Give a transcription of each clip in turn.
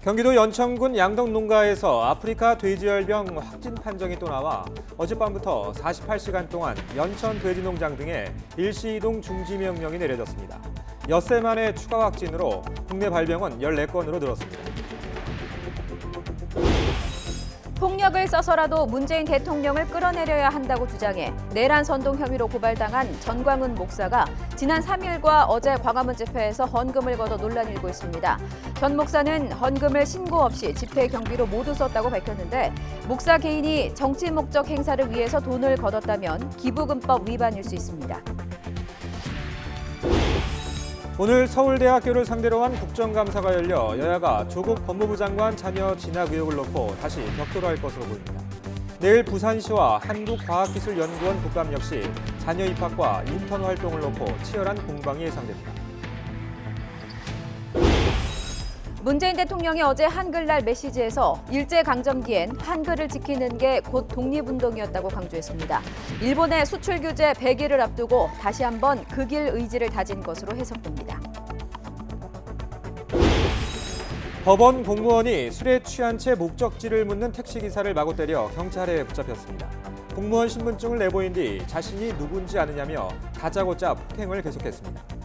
경기도 연천군 양덕 농가에서 아프리카 돼지열병 확진 판정이 또 나와 어젯밤부터 48시간 동안 연천 돼지농장 등에 일시 이동 중지 명령이 내려졌습니다. 엿새 만에 추가 확진으로 국내 발병은 14건으로 늘었습니다. 폭력을 써서라도 문재인 대통령을 끌어내려야 한다고 주장해 내란 선동 혐의로 고발당한 전광훈 목사가 지난 3일과 어제 광화문 집회에서 헌금을 걷어 논란이 일고 있습니다. 전 목사는 헌금을 신고 없이 집회 경비로 모두 썼다고 밝혔는데 목사 개인이 정치 목적 행사를 위해서 돈을 걷었다면 기부금법 위반일 수 있습니다. 오늘 서울대학교를 상대로 한 국정감사가 열려 여야가 조국 법무부 장관 자녀 진학 의혹을 놓고 다시 격돌할 것으로 보입니다. 내일 부산시와 한국과학기술연구원 국감 역시 자녀 입학과 인턴 활동을 놓고 치열한 공방이 예상됩니다. 문재인 대통령이 어제 한글날 메시지에서 일제강점기엔 한글을 지키는 게 곧 독립운동이었다고 강조했습니다. 일본의 수출 규제 100일을 앞두고 다시 한번 그 길 의지를 다진 것으로 해석됩니다. 법원 공무원이 술에 취한 채 목적지를 묻는 택시기사를 마구 때려 경찰에 붙잡혔습니다. 공무원 신분증을 내보인 뒤 자신이 누군지 아느냐며 다짜고짜 폭행을 계속했습니다.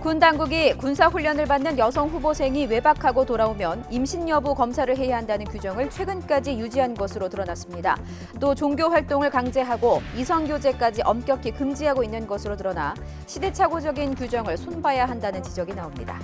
군 당국이 군사훈련을 받는 여성 후보생이 외박하고 돌아오면 임신 여부 검사를 해야 한다는 규정을 최근까지 유지한 것으로 드러났습니다. 또 종교 활동을 강제하고 이성교제까지 엄격히 금지하고 있는 것으로 드러나 시대착오적인 규정을 손봐야 한다는 지적이 나옵니다.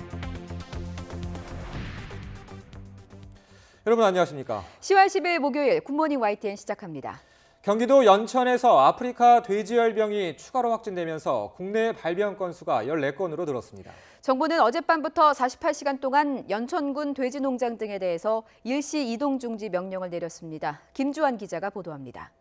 여러분 안녕하십니까? 10월 10일 목요일 굿모닝 YTN 시작합니다. 경기도 연천에서 아프리카 돼지열병이 추가로 확진되면서 국내 발병 건수가 14건으로 늘었습니다. 정부는 어젯밤부터 48시간 동안 연천군 돼지농장 등에 대해서 일시 이동 중지 명령을 내렸습니다. 김주환 기자가 보도합니다.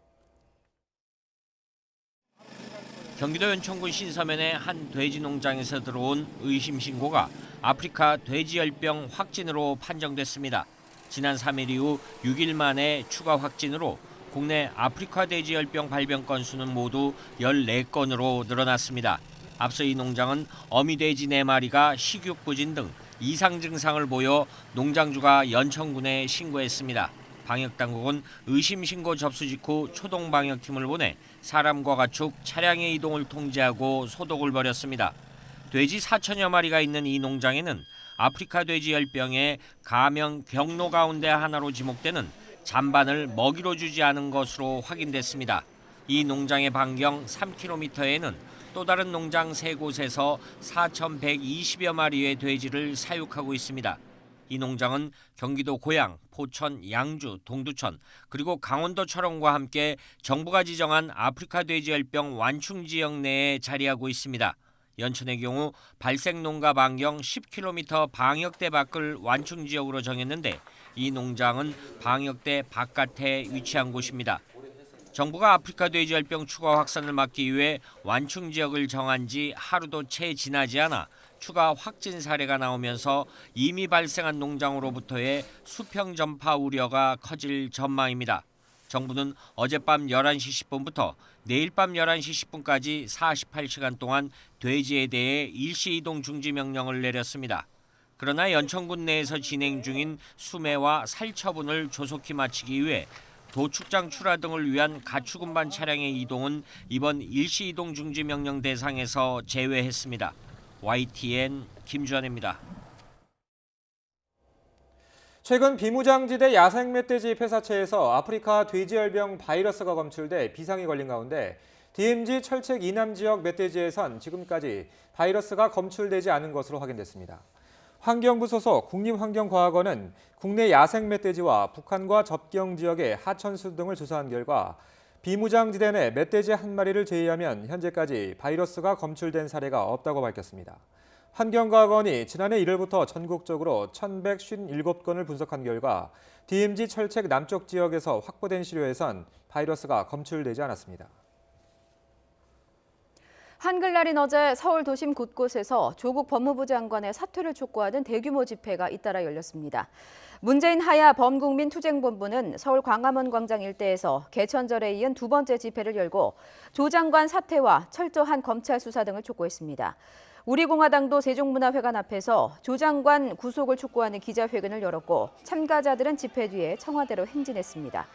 경기도 연천군 신서면의 한 돼지농장에서 들어온 의심 신고가 아프리카 돼지열병 확진으로 판정됐습니다. 지난 3일 이후 6일 만에 추가 확진으로 국내 아프리카 돼지열병 발병 건수는 모두 14건으로 늘어났습니다. 앞서 이 농장은 어미돼지 4마리가 식욕부진 등 이상 증상을 보여 농장주가 연천군에 신고했습니다. 방역당국은 의심 신고 접수 직후 초동방역팀을 보내 사람과 가축, 차량의 이동을 통제하고 소독을 벌였습니다. 돼지 4천여 마리가 있는 이 농장에는 아프리카 돼지열병의 감염 경로 가운데 하나로 지목되는 잔반을 먹이로 주지 않은 것으로 확인됐습니다. 이 농장의 반경 3km에는 또 다른 농장 3곳에서 4,120여 마리의 돼지를 사육하고 있습니다. 이 농장은 경기도 고양, 포천, 양주, 동두천 그리고 강원도 철원과 함께 정부가 지정한 아프리카 돼지열병 완충 지역 내에 자리하고 있습니다. 연천의 경우 발생 농가 반경 10km 방역대 밖을 완충 지역으로 정했는데 이 농장은 방역대 바깥에 위치한 곳입니다. 정부가 아프리카 돼지열병 추가 확산을 막기 위해 완충 지역을 정한 지 하루도 채 지나지 않아 추가 확진 사례가 나오면서 이미 발생한 농장으로부터의 수평 전파 우려가 커질 전망입니다. 정부는 어젯밤 11시 10분부터 내일 밤 11시 10분까지 48시간 동안 돼지에 대해 일시 이동 중지 명령을 내렸습니다. 그러나 연천군 내에서 진행 중인 수매와 살처분을 조속히 마치기 위해 도축장 출하 등을 위한 가축 운반 차량의 이동은 이번 일시 이동 중지 명령 대상에서 제외했습니다. YTN 김주환입니다. 최근 비무장지대 야생 멧돼지 폐사체에서 아프리카 돼지열병 바이러스가 검출돼 비상이 걸린 가운데 DMZ 철책 이남 지역 멧돼지에선 지금까지 바이러스가 검출되지 않은 것으로 확인됐습니다. 환경부 소속 국립환경과학원은 국내 야생 멧돼지와 북한과 접경 지역의 하천수 등을 조사한 결과 비무장지대 내 멧돼지 한 마리를 제외하면 현재까지 바이러스가 검출된 사례가 없다고 밝혔습니다. 환경과학원이 지난해 1월부터 전국적으로 1,157건을 분석한 결과 DMZ 철책 남쪽 지역에서 확보된 시료에선 바이러스가 검출되지 않았습니다. 한글날인 어제 서울 도심 곳곳에서 조국 법무부 장관의 사퇴를 촉구하는 대규모 집회가 잇따라 열렸습니다. 문재인 하야 범국민투쟁본부는 서울 광화문 광장 일대에서 개천절에 이은 두 번째 집회를 열고 조 장관 사퇴와 철저한 검찰 수사 등을 촉구했습니다. 우리공화당도 세종문화회관 앞에서 조 장관 구속을 촉구하는 기자회견을 열었고 참가자들은 집회 뒤에 청와대로 행진했습니다.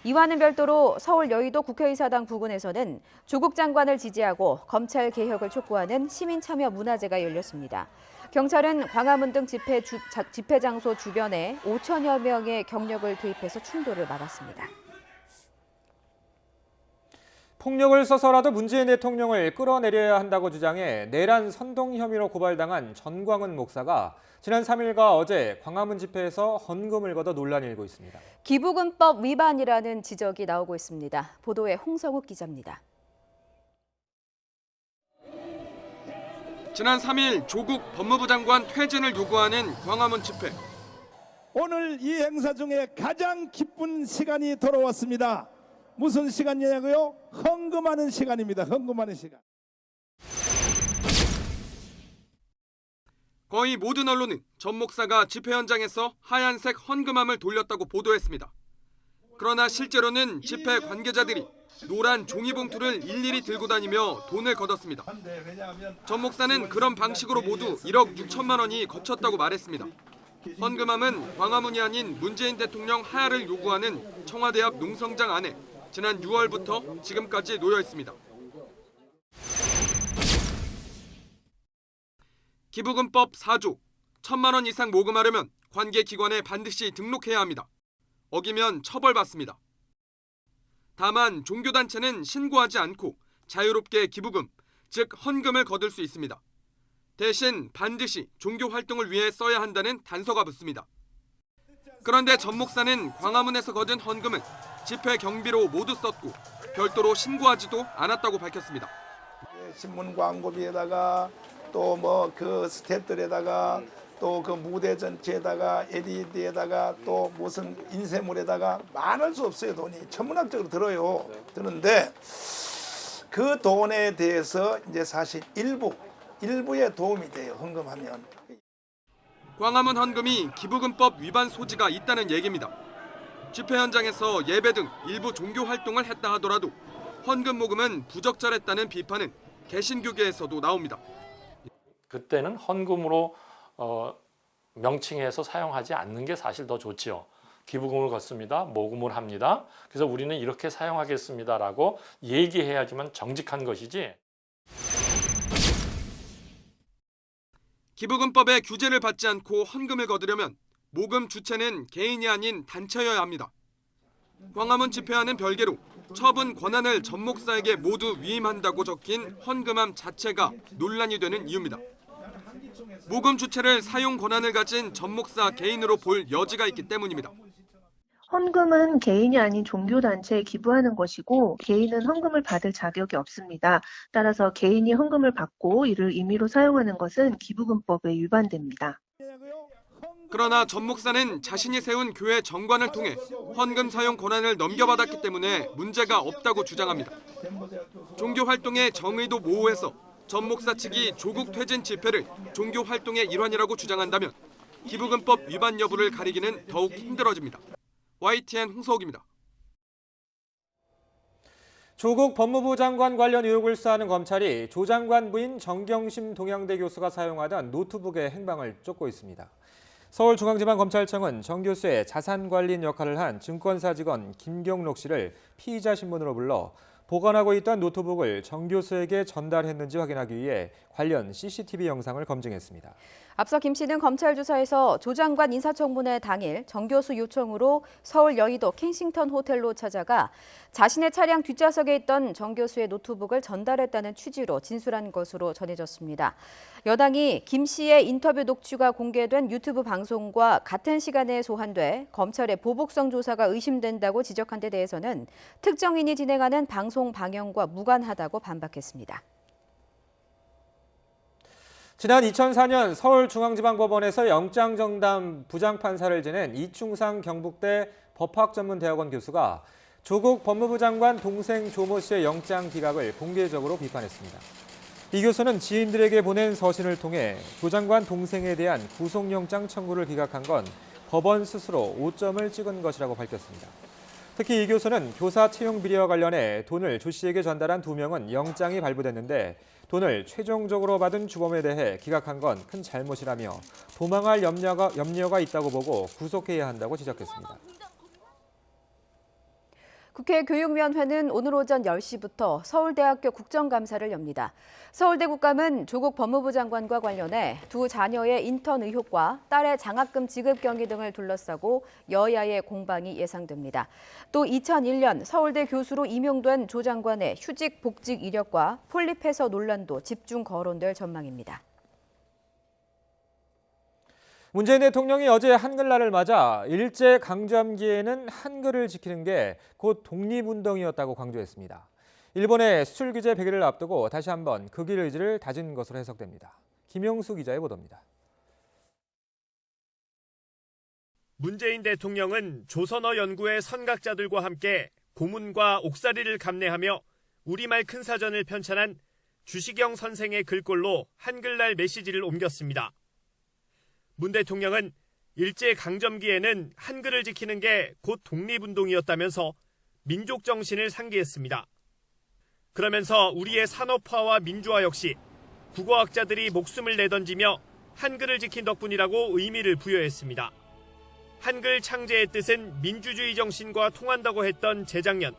이와는 별도로 서울 여의도 국회의사당 부근에서는 조국 장관을 지지하고 검찰 개혁을 촉구하는 시민참여 문화제가 열렸습니다. 경찰은 광화문 등 집회 장소 주변에 5천여 명의 경력을 투입해서 충돌을 막았습니다. 폭력을 써서라도 문재인 대통령을 끌어내려야 한다고 주장해 내란 선동 혐의로 고발당한 전광훈 목사가 지난 3일과 어제 광화문 집회에서 헌금을 걷어 논란이 일고 있습니다. 기부금법 위반이라는 지적이 나오고 있습니다. 보도에 홍성욱 기자입니다. 지난 3일 조국 법무부 장관 퇴진을 요구하는 광화문 집회. 오늘 이 행사 중에 가장 기쁜 시간이 돌아왔습니다. 무슨 시간이냐고요? 헌금하는 시간입니다. 헌금하는 시간. 거의 모든 언론은 전 목사가 집회 현장에서 하얀색 헌금함을 돌렸다고 보도했습니다. 그러나 실제로는 집회 관계자들이 노란 종이봉투를 일일이 들고 다니며 돈을 걷었습니다. 전 목사는 그런 방식으로 모두 1억 6천만 원이 거쳤다고 말했습니다. 헌금함은 광화문이 아닌 문재인 대통령 하야를 요구하는 청와대 앞 농성장 안에 지난 6월부터 지금까지 놓여 있습니다. 기부금법 4조, 1,000만 원 이상 모금하려면 관계기관에 반드시 등록해야 합니다. 어기면 처벌받습니다. 다만 종교단체는 신고하지 않고 자유롭게 기부금, 즉 헌금을 거둘 수 있습니다. 대신 반드시 종교활동을 위해 써야 한다는 단서가 붙습니다. 그런데 전 목사는 광화문에서 거둔 헌금은 집회 경비로 모두 썼고 별도로 신고하지도 않았다고 밝혔습니다. 신문 광고비에다가 또 뭐 그 스태프들에다가 또 그 무대 전체에다가 LED에다가 또 무슨 인쇄물에다가 많을 수 없어요. 돈이 천문학적으로 들어요. 드는데 그 돈에 대해서 이제 사실 일부에 도움이 돼요. 헌금하면. 광화문 헌금이 기부금법 위반 소지가 있다는 얘기입니다. 집회 현장에서 예배 등 일부 종교 활동을 했다 하더라도 헌금 모금은 부적절했다는 비판은 개신교계에서도 나옵니다. 그때는 헌금으로 명칭해서 사용하지 않는 게 사실 더 좋지요. 기부금을 걷습니다. 모금을 합니다. 그래서 우리는 이렇게 사용하겠습니다라고 얘기해야지만 정직한 것이지. 기부금법의 규제를 받지 않고 헌금을 거두려면 모금 주체는 개인이 아닌 단체여야 합니다. 광화문 집회와는 별개로 처분 권한을 전 목사에게 모두 위임한다고 적힌 헌금함 자체가 논란이 되는 이유입니다. 모금 주체를 사용 권한을 가진 전 목사 개인으로 볼 여지가 있기 때문입니다. 헌금은 개인이 아닌 종교단체에 기부하는 것이고 개인은 헌금을 받을 자격이 없습니다. 따라서 개인이 헌금을 받고 이를 임의로 사용하는 것은 기부금법에 위반됩니다. 그러나 전 목사는 자신이 세운 교회 정관을 통해 헌금 사용 권한을 넘겨받았기 때문에 문제가 없다고 주장합니다. 종교 활동의 정의도 모호해서 전 목사 측이 조국 퇴진 집회를 종교 활동의 일환이라고 주장한다면 기부금법 위반 여부를 가리기는 더욱 힘들어집니다. YTN 홍서욱입니다. 조국 법무부 장관 관련 의혹을 수사하는 검찰이 조 장관 부인 정경심 동양대 교수가 사용하던 노트북의 행방을 쫓고 있습니다. 서울중앙지방검찰청은 정 교수의 자산관리인 역할을 한 증권사 직원 김경록 씨를 피의자 신분으로 불러 보관하고 있던 노트북을 정 교수에게 전달했는지 확인하기 위해 관련 CCTV 영상을 검증했습니다. 앞서 김 씨는 검찰 조사에서 조 장관 인사청문회 당일 정 교수 요청으로 서울 여의도 켄싱턴 호텔로 찾아가 자신의 차량 뒷좌석에 있던 정 교수의 노트북을 전달했다는 취지로 진술한 것으로 전해졌습니다. 여당이 김 씨의 인터뷰 녹취가 공개된 유튜브 방송과 같은 시간에 소환돼 검찰의 보복성 조사가 의심된다고 지적한 데 대해서는 특정인이 진행하는 방송 방영과 무관하다고 반박했습니다. 지난 2004년 서울중앙지방법원에서 영장정담 부장판사를 지낸 이충상 경북대 법학전문대학원 교수가 조국 법무부 장관 동생 조모 씨의 영장 기각을 공개적으로 비판했습니다. 이 교수는 지인들에게 보낸 서신을 통해 조 장관 동생에 대한 구속영장 청구를 기각한 건 법원 스스로 오점을 찍은 것이라고 밝혔습니다. 특히 이 교수는 교사 채용 비리와 관련해 돈을 조 씨에게 전달한 2명은 영장이 발부됐는데 돈을 최종적으로 받은 주범에 대해 기각한 건 큰 잘못이라며 도망할 염려가 있다고 보고 구속해야 한다고 지적했습니다. 국회 교육위원회는 오늘 오전 10시부터 서울대학교 국정감사를 엽니다. 서울대 국감은 조국 법무부 장관과 관련해 두 자녀의 인턴 의혹과 딸의 장학금 지급 경위 등을 둘러싸고 여야의 공방이 예상됩니다. 또 2001년 서울대 교수로 임용된 조 장관의 휴직 복직 이력과 폴립해서 논란도 집중 거론될 전망입니다. 문재인 대통령이 어제 한글날을 맞아 일제강점기에는 한글을 지키는 게 곧 독립운동이었다고 강조했습니다. 일본의 수출 규제 100일을 앞두고 다시 한번 그 길 의지를 다진 것으로 해석됩니다. 김영수 기자의 보도입니다. 문재인 대통령은 조선어 연구의 선각자들과 함께 고문과 옥살이를 감내하며 우리말 큰 사전을 편찬한 주시경 선생의 글꼴로 한글날 메시지를 옮겼습니다. 문 대통령은 일제강점기에는 한글을 지키는 게 곧 독립운동이었다면서 민족 정신을 상기했습니다. 그러면서 우리의 산업화와 민주화 역시 국어학자들이 목숨을 내던지며 한글을 지킨 덕분이라고 의미를 부여했습니다. 한글 창제의 뜻은 민주주의 정신과 통한다고 했던 재작년,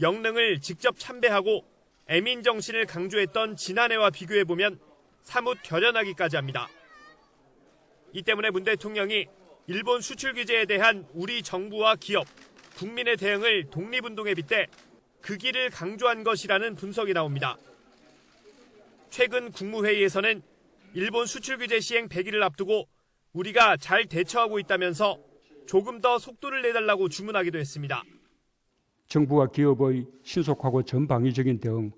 영릉을 직접 참배하고 애민 정신을 강조했던 지난해와 비교해보면 사뭇 결연하기까지 합니다. 이 때문에 문 대통령이 일본 수출 규제에 대한 우리 정부와 기업, 국민의 대응을 독립운동에 빗대 그 길을 강조한 것이라는 분석이 나옵니다. 최근 국무회의에서는 일본 수출 규제 시행 100일을 앞두고 우리가 잘 대처하고 있다면서 조금 더 속도를 내달라고 주문하기도 했습니다. 정부와 기업의 신속하고 전방위적인 대응,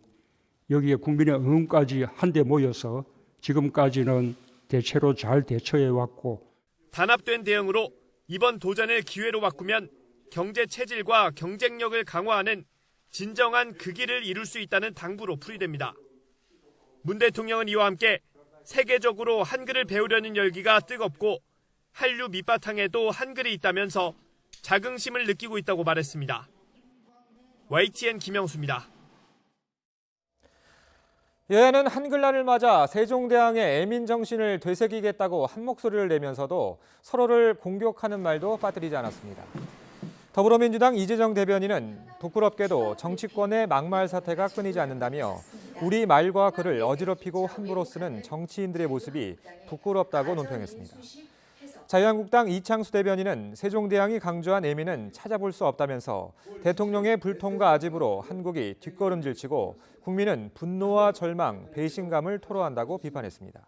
여기에 국민의 응원까지 한데 모여서 지금까지는 대체로 잘 대처해왔고 단합된 대응으로 이번 도전을 기회로 바꾸면 경제 체질과 경쟁력을 강화하는 진정한 그 길을 이룰 수 있다는 당부로 풀이됩니다. 문 대통령은 이와 함께 세계적으로 한글을 배우려는 열기가 뜨겁고 한류 밑바탕에도 한글이 있다면서 자긍심을 느끼고 있다고 말했습니다. YTN 김영수입니다. 여야는 한글날을 맞아 세종대왕의 애민 정신을 되새기겠다고 한 목소리를 내면서도 서로를 공격하는 말도 빠뜨리지 않았습니다. 더불어민주당 이재정 대변인은 부끄럽게도 정치권의 막말 사태가 끊이지 않는다며 우리 말과 글을 어지럽히고 함부로 쓰는 정치인들의 모습이 부끄럽다고 논평했습니다. 자유한국당 이창수 대변인은 세종대왕이 강조한 애민은 찾아볼 수 없다면서 대통령의 불통과 아집으로 한국이 뒷걸음질치고 국민은 분노와 절망, 배신감을 토로한다고 비판했습니다.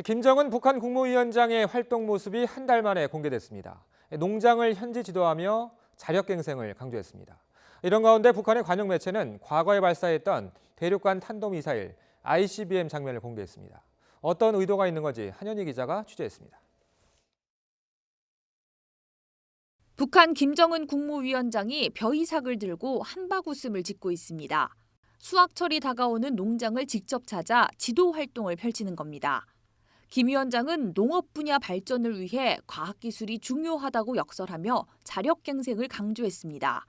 김정은 북한 국무위원장의 활동 모습이 한 달 만에 공개됐습니다. 농장을 현지 지도하며 자력갱생을 강조했습니다. 이런 가운데 북한의 관영 매체는 과거에 발사했던 대륙간 탄도미사일 ICBM 장면을 공개했습니다. 어떤 의도가 있는 건지 한현희 기자가 취재했습니다. 북한 김정은 국무위원장이 벼이삭을 들고 한바구음을 짓고 있습니다. 수확철이 다가오는 농장을 직접 찾아 지도 활동을 펼치는 겁니다. 김 위원장은 농업 분야 발전을 위해 과학기술이 중요하다고 역설하며 자력갱생을 강조했습니다.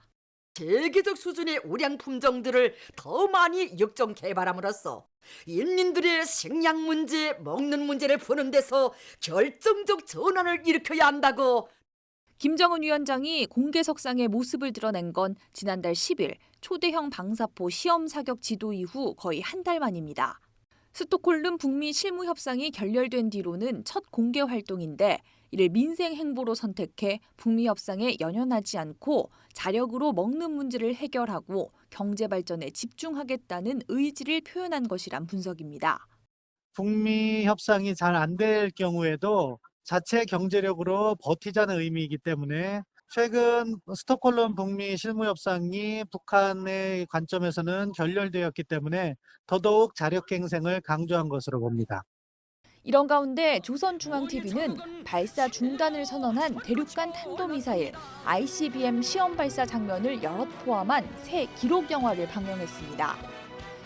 세계적 수준의 우량 품종들을 더 많이 역종 개발함으로써 인민들의 식량 문제, 먹는 문제를 푸는 데서 결정적 전환을 일으켜야 한다고. 김정은 위원장이 공개석상의 모습을 드러낸 건 지난달 10일 초대형 방사포 시험 사격 지도 이후 거의 한 달 만입니다. 스톡홀름 북미 실무 협상이 결렬된 뒤로는 첫 공개 활동인데 이를 민생 행보로 선택해 북미 협상에 연연하지 않고 자력으로 먹는 문제를 해결하고 경제 발전에 집중하겠다는 의지를 표현한 것이란 분석입니다. 북미 협상이 잘 안 될 경우에도 자체 경제력으로 버티자는 의미이기 때문에 최근 스톡홀름 북미 실무협상이 북한의 관점에서는 결렬되었기 때문에 더더욱 자력갱생을 강조한 것으로 봅니다. 이런 가운데 조선중앙TV는 발사 중단을 선언한 대륙간 탄도미사일 ICBM 시험 발사 장면을 여럿 포함한 새 기록 영화를 방영했습니다.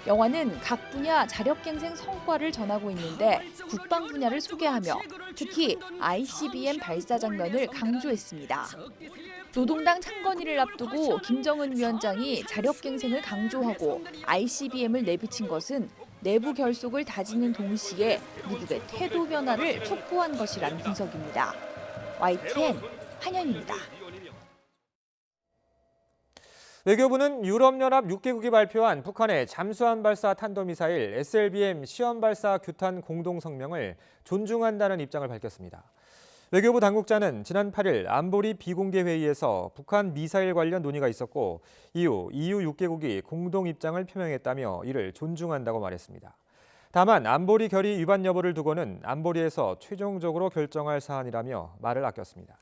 영화는 각 분야 자력갱생 성과를 전하고 있는데 국방 분야를 소개하며 특히 ICBM 발사 장면을 강조했습니다. 노동당 창건일을 앞두고 김정은 위원장이 자력갱생을 강조하고 ICBM을 내비친 것은 내부 결속을 다지는 동시에 미국의 태도 변화를 촉구한 것이란 분석입니다. YTN 한현입니다. 외교부는 유럽연합 6개국이 발표한 북한의 잠수함 발사 탄도미사일 SLBM 시험 발사 규탄 공동성명을 존중한다는 입장을 밝혔습니다. 외교부 당국자는 지난 8일 안보리 비공개 회의에서 북한 미사일 관련 논의가 있었고 이후 EU 6개국이 공동 입장을 표명했다며 이를 존중한다고 말했습니다. 다만 안보리 결의 위반 여부를 두고는 안보리에서 최종적으로 결정할 사안이라며 말을 아꼈습니다.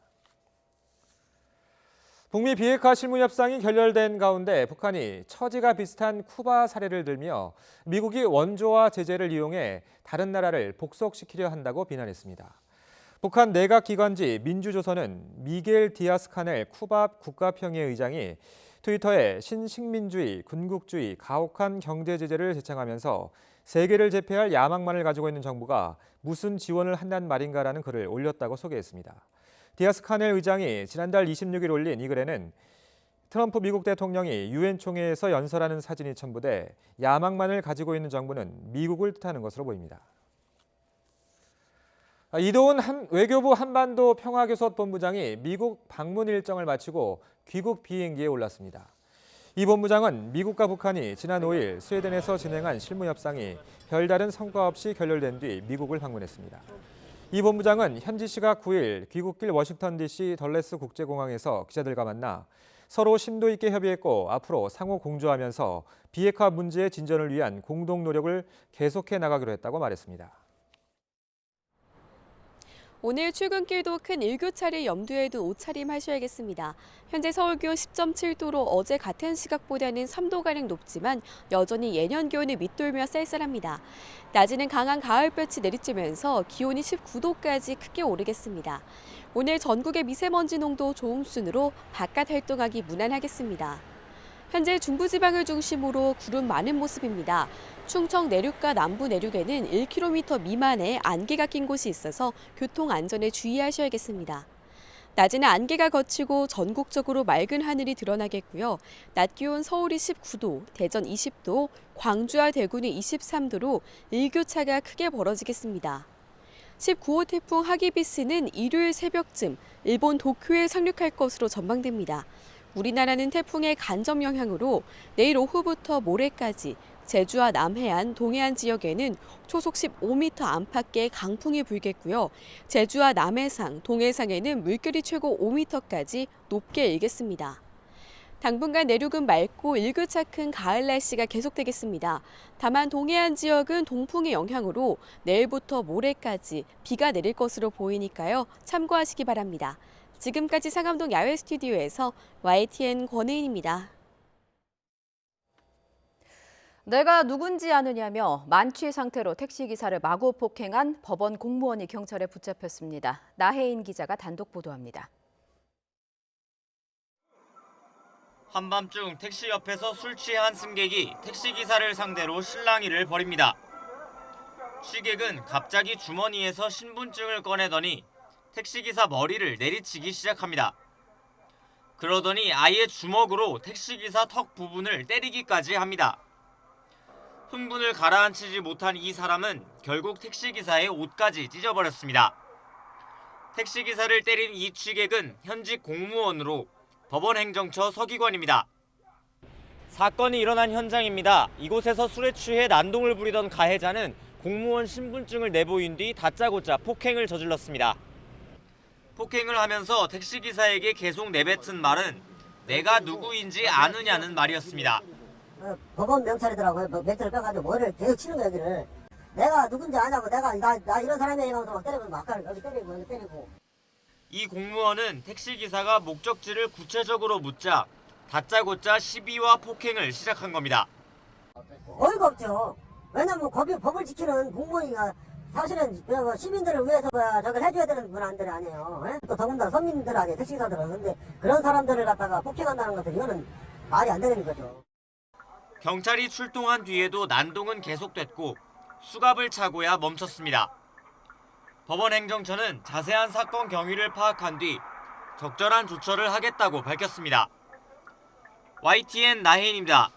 북미 비핵화 실무 협상이 결렬된 가운데 북한이 처지가 비슷한 쿠바 사례를 들며 미국이 원조와 제재를 이용해 다른 나라를 복속시키려 한다고 비난했습니다. 북한 내각기관지 민주조선은 미겔 디아스카넬 쿠바 국가평의 의장이 트위터에 신식민주의, 군국주의, 가혹한 경제 제재를 제창하면서 세계를 제패할 야망만을 가지고 있는 정부가 무슨 지원을 한단 말인가라는 글을 올렸다고 소개했습니다. 디아스카넬 의장이 지난달 26일 올린 이 글에는 트럼프 미국 대통령이 유엔 총회에서 연설하는 사진이 첨부돼 야망만을 가지고 있는 정부는 미국을 뜻하는 것으로 보입니다. 이도훈 외교부 한반도 평화교섭본부장이 미국 방문 일정을 마치고 귀국 비행기에 올랐습니다. 이 본부장은 미국과 북한이 지난 5일 스웨덴에서 진행한 실무협상이 별다른 성과 없이 결렬된 뒤 미국을 방문했습니다. 이 본부장은 현지 시각 9일 귀국길 워싱턴 DC 덜레스 국제공항에서 기자들과 만나 서로 심도 있게 협의했고 앞으로 상호 공조하면서 비핵화 문제의 진전을 위한 공동 노력을 계속해 나가기로 했다고 말했습니다. 오늘 출근길도 큰 일교차를 염두에 둔 옷차림하셔야겠습니다. 현재 서울 기온 10.7도로 어제 같은 시각보다는 3도가량 높지만 여전히 예년 기온을 밑돌며 쌀쌀합니다. 낮에는 강한 가을볕이 내리쬐면서 기온이 19도까지 크게 오르겠습니다. 오늘 전국의 미세먼지 농도 좋음순으로 바깥 활동하기 무난하겠습니다. 현재 중부지방을 중심으로 구름 많은 모습입니다. 충청 내륙과 남부 내륙에는 1km 미만의 안개가 낀 곳이 있어서 교통 안전에 주의하셔야겠습니다. 낮에는 안개가 걷히고 전국적으로 맑은 하늘이 드러나겠고요. 낮 기온 서울이 19도, 대전 20도, 광주와 대구는 23도로 일교차가 크게 벌어지겠습니다. 19호 태풍 하기비스는 일요일 새벽쯤 일본 도쿄에 상륙할 것으로 전망됩니다. 우리나라는 태풍의 간접 영향으로 내일 오후부터 모레까지 제주와 남해안, 동해안 지역에는 초속 15m 안팎의 강풍이 불겠고요. 제주와 남해상, 동해상에는 물결이 최고 5m까지 높게 일겠습니다. 당분간 내륙은 맑고 일교차 큰 가을 날씨가 계속되겠습니다. 다만 동해안 지역은 동풍의 영향으로 내일부터 모레까지 비가 내릴 것으로 보이니까요. 참고하시기 바랍니다. 지금까지 상암동 야외 스튜디오에서 YTN 권혜인입니다. 내가 누군지 아느냐며 만취 상태로 택시기사를 마구 폭행한 법원 공무원이 경찰에 붙잡혔습니다. 나혜인 기자가 단독 보도합니다. 한밤중 택시 옆에서 술 취한 승객이 택시기사를 상대로 실랑이를 벌입니다. 취객은 갑자기 주머니에서 신분증을 꺼내더니 택시기사 머리를 내리치기 시작합니다. 그러더니 아예 주먹으로 택시기사 턱 부분을 때리기까지 합니다. 흥분을 가라앉히지 못한 이 사람은 결국 택시기사의 옷까지 찢어버렸습니다. 택시기사를 때린 이 취객은 현직 공무원으로 법원행정처 서기관입니다. 사건이 일어난 현장입니다. 이곳에서 술에 취해 난동을 부리던 가해자는 공무원 신분증을 내보인 뒤 다짜고짜 폭행을 저질렀습니다. 폭행을 하면서 택시기사에게 계속 내뱉은 말은 내가 누구인지 아느냐는 말이었습니다. 법원 명찰이더라고요. 멘트를 빼가지고 머리를 계속 치는 거야, 여기를. 내가 누군지 아냐고, 나 이런 사람이야 이러면서 막 때리고, 막 여기 때리고, 여기 때리고. 이 공무원은 택시기사가 목적지를 구체적으로 묻자 다짜고짜 시비와 폭행을 시작한 겁니다. 어이가 없죠. 왜냐면 거기 법을 지키는 공무원이가 사실은 시민들을 위해서 저걸 해줘야 되는 분들이 아니에요. 에? 또 더군다나 서민들 아니에요, 택시기사들은. 근데 그런 사람들을 갖다가 폭행한다는 것은 이거는 말이 안 되는 거죠. 경찰이 출동한 뒤에도 난동은 계속됐고 수갑을 차고야 멈췄습니다. 법원 행정처는 자세한 사건 경위를 파악한 뒤 적절한 조처를 하겠다고 밝혔습니다. YTN 나혜인입니다.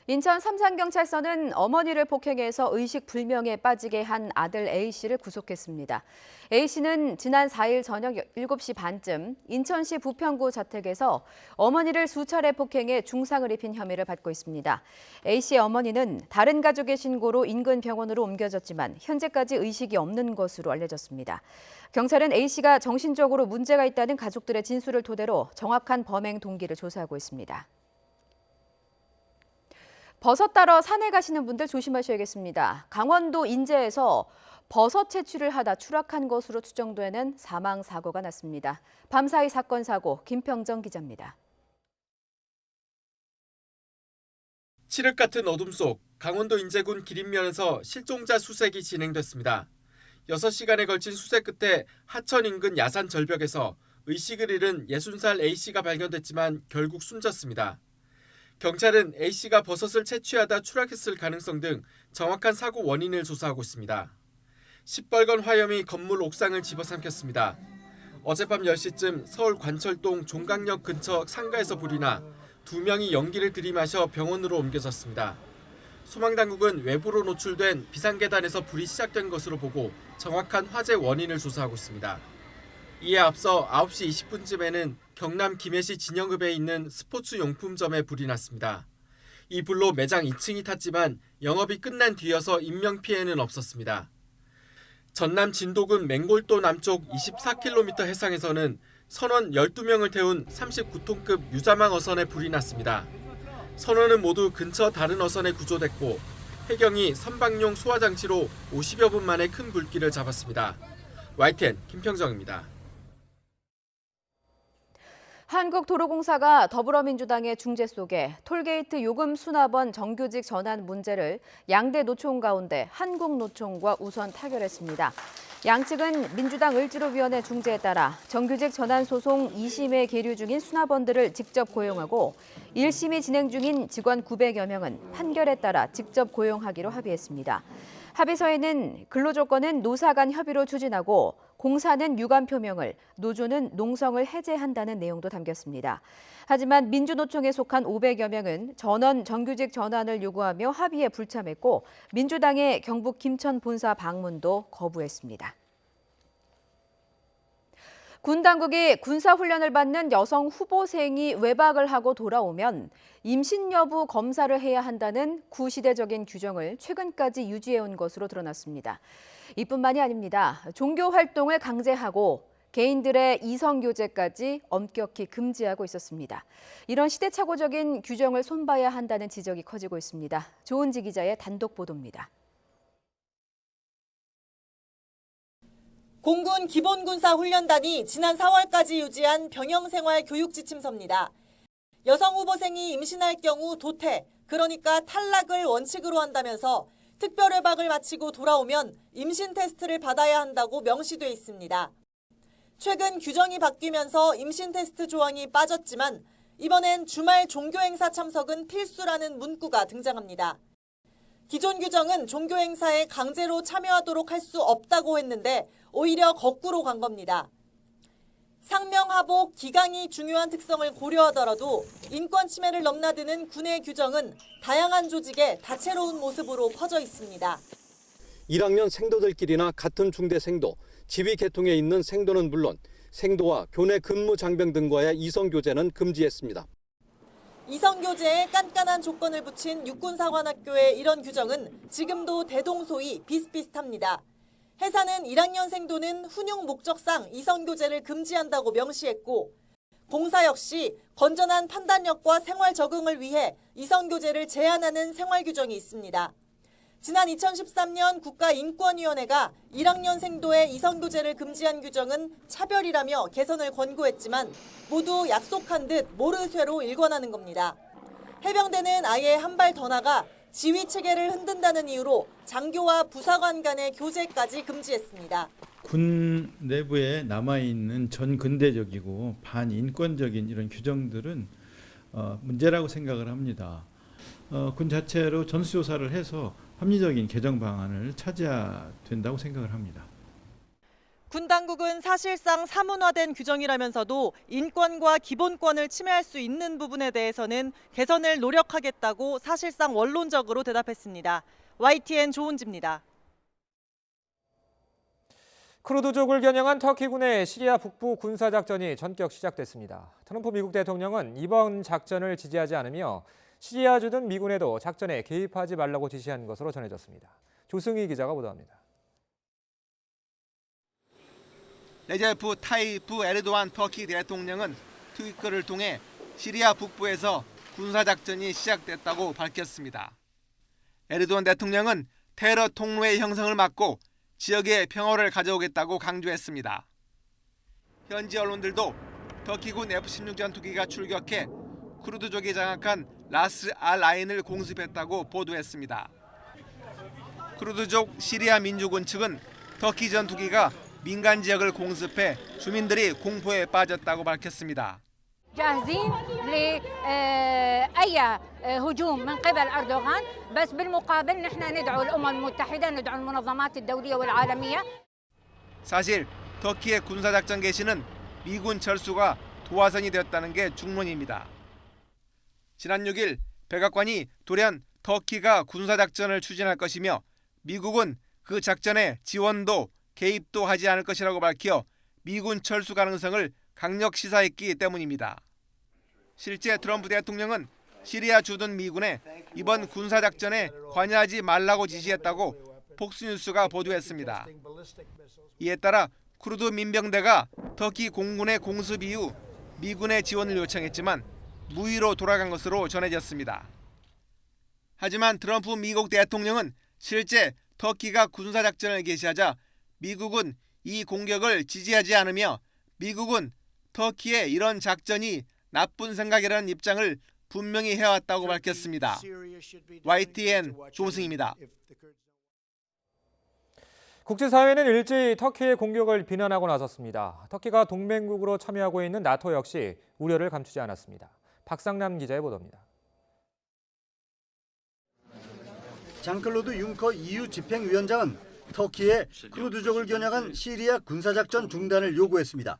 인천 삼산경찰서는 어머니를 폭행해서 의식불명에 빠지게 한 아들 A씨를 구속했습니다. A씨는 지난 4일 저녁 7시 반쯤 인천시 부평구 자택에서 어머니를 수차례 폭행해 중상을 입힌 혐의를 받고 있습니다. A씨의 어머니는 다른 가족의 신고로 인근 병원으로 옮겨졌지만 현재까지 의식이 없는 것으로 알려졌습니다. 경찰은 A씨가 정신적으로 문제가 있다는 가족들의 진술을 토대로 정확한 범행 동기를 조사하고 있습니다. 버섯 따러 산에 가시는 분들 조심하셔야겠습니다. 강원도 인제에서 버섯 채취를 하다 추락한 것으로 추정되는 사망 사고가 났습니다. 밤사이 사건 사고 김평정 기자입니다. 칠흑 같은 어둠 속 강원도 인제군 기린면에서 실종자 수색이 진행됐습니다. 6시간에 걸친 수색 끝에 하천 인근 야산 절벽에서 의식을 잃은 60살 A씨가 발견됐지만 결국 숨졌습니다. 경찰은 A씨가 버섯을 채취하다 추락했을 가능성 등 정확한 사고 원인을 조사하고 있습니다. 시뻘건 화염이 건물 옥상을 집어삼켰습니다. 어젯밤 10시쯤 서울 관철동 종강역 근처 상가에서 불이 나 2명이 연기를 들이마셔 병원으로 옮겨졌습니다. 소방당국은 외부로 노출된 비상계단에서 불이 시작된 것으로 보고 정확한 화재 원인을 조사하고 있습니다. 이에 앞서 9시 20분쯤에는 경남 김해시 진영읍에 있는 스포츠 용품점에 불이 났습니다. 이 불로 매장 2층이 탔지만 영업이 끝난 뒤여서 인명피해는 없었습니다. 전남 진도군 맹골도 남쪽 24km 해상에서는 선원 12명을 태운 39톤급 유자망 어선에 불이 났습니다. 선원은 모두 근처 다른 어선에 구조됐고 해경이 선박용 소화장치로 50여 분 만에 큰 불길을 잡았습니다. YTN 김평정입니다. 한국도로공사가 더불어민주당의 중재 속에 톨게이트 요금 수납원 정규직 전환 문제를 양대 노총 가운데 한국노총과 우선 타결했습니다. 양측은 민주당 을지로위원회 중재에 따라 정규직 전환 소송 2심에 계류 중인 수납원들을 직접 고용하고 1심이 진행 중인 직원 900여 명은 판결에 따라 직접 고용하기로 합의했습니다. 합의서에는 근로조건은 노사 간 협의로 추진하고 공사는 유감 표명을, 노조는 농성을 해제한다는 내용도 담겼습니다. 하지만 민주노총에 속한 500여 명은 전원 정규직 전환을 요구하며 합의에 불참했고 민주당의 경북 김천 본사 방문도 거부했습니다. 군 당국이 군사훈련을 받는 여성 후보생이 외박을 하고 돌아오면 임신 여부 검사를 해야 한다는 구시대적인 규정을 최근까지 유지해온 것으로 드러났습니다. 이뿐만이 아닙니다. 종교 활동을 강제하고 개인들의 이성교제까지 엄격히 금지하고 있었습니다. 이런 시대착오적인 규정을 손봐야 한다는 지적이 커지고 있습니다. 조은지 기자의 단독 보도입니다. 공군 기본군사훈련단이 지난 4월까지 유지한 병영생활 교육지침서입니다. 여성 후보생이 임신할 경우 도태, 그러니까 탈락을 원칙으로 한다면서 특별외박을 마치고 돌아오면 임신 테스트를 받아야 한다고 명시돼 있습니다. 최근 규정이 바뀌면서 임신 테스트 조항이 빠졌지만 이번엔 주말 종교행사 참석은 필수라는 문구가 등장합니다. 기존 규정은 종교행사에 강제로 참여하도록 할 수 없다고 했는데 오히려 거꾸로 간 겁니다. 상명하복, 기강이 중요한 특성을 고려하더라도 인권 침해를 넘나드는 군의 규정은 다양한 조직에 다채로운 모습으로 퍼져 있습니다. 1학년 생도들끼리나 같은 중대 생도, 지위 계통에 있는 생도는 물론 생도와 교내 근무 장병 등과의 이성교제는 금지했습니다. 이성교제에 깐깐한 조건을 붙인 육군사관학교의 이런 규정은 지금도 대동소이 비슷비슷합니다. 해사는 1학년 생도는 훈용 목적상 이성교제를 금지한다고 명시했고 공사 역시 건전한 판단력과 생활 적응을 위해 이성교제를 제한하는 생활 규정이 있습니다. 지난 2013년 국가인권위원회가 1학년 생도의 이성교제를 금지한 규정은 차별이라며 개선을 권고했지만 모두 약속한 듯 모르쇠로 일관하는 겁니다. 해병대는 아예 한 발 더 나가 지휘 체계를 흔든다는 이유로 장교와 부사관 간의 교제까지 금지했습니다. 군 내부에 남아있는 전근대적이고 반인권적인 이런 규정들은 문제라고 생각을 합니다. 군 자체로 전수조사를 해서 합리적인 개정 방안을 찾아야 된다고 생각을 합니다. 군 당국은 사실상 사문화된 규정이라면서도 인권과 기본권을 침해할 수 있는 부분에 대해서는 개선을 노력하겠다고 사실상 원론적으로 대답했습니다. YTN 조은지입니다. 쿠르드족을 겨냥한 터키군의 시리아 북부 군사작전이 전격 시작됐습니다. 트럼프 미국 대통령은 이번 작전을 지지하지 않으며 시리아 주둔 미군에도 작전에 개입하지 말라고 지시한 것으로 전해졌습니다. 조승희 기자가 보도합니다. 레제프 타이프 에르도안 터키 대통령은 트위터를 통해 시리아 북부에서 군사작전이 시작됐다고 밝혔습니다. 에르도안 대통령은 테러 통로의 형성을 막고 지역의 평화를 가져오겠다고 강조했습니다. 현지 언론들도 터키군 F-16 전투기가 출격해 쿠르드족이 장악한 라스 알 아인을 공습했다고 보도했습니다. 쿠르드족 시리아 민주군 측은 터키 전투기가 민간 지역을 공습해 주민들이 공포에 빠졌다고 밝혔습니다. جاهزين لأي هجوم من قبل أردوغان بس بالمقابل نحن ندعو الأمم المتحدة ندعو المنظمات الدولية والعالمية. 사실 터키의 군사작전 개시는 미군 철수가 도화선이 되었다는 게 중론입니다. 지난 6일 백악관이 돌연 터키가 군사작전을 추진할 것이며 미국은 그 작전에 지원도 개입도 하지 않을 것이라고 밝혀 미군 철수 가능성을 강력 시사했기 때문입니다. 실제 트럼프 대통령은 시리아 주둔 미군에 이번 군사작전에 관여하지 말라고 지시했다고 폭스뉴스가 보도했습니다. 이에 따라 쿠르드 민병대가 터키 공군의 공습 이후 미군의 지원을 요청했지만 무의로 돌아간 것으로 전해졌습니다. 하지만 트럼프 미국 대통령은 실제 터키가 군사작전을 개시하자 미국은 이 공격을 지지하지 않으며 미국은 터키의 이런 작전이 나쁜 생각이라는 입장을 분명히 해왔다고 밝혔습니다. YTN 조승입니다. 국제사회는 일제히 터키의 공격을 비난하고 나섰습니다. 터키가 동맹국으로 참여하고 있는 나토 역시 우려를 감추지 않았습니다. 박상남 기자의 보도입니다. 장클로드 융커 EU 집행위원장은 터키에 쿠르드족을 겨냥한 시리아 군사작전 중단을 요구했습니다.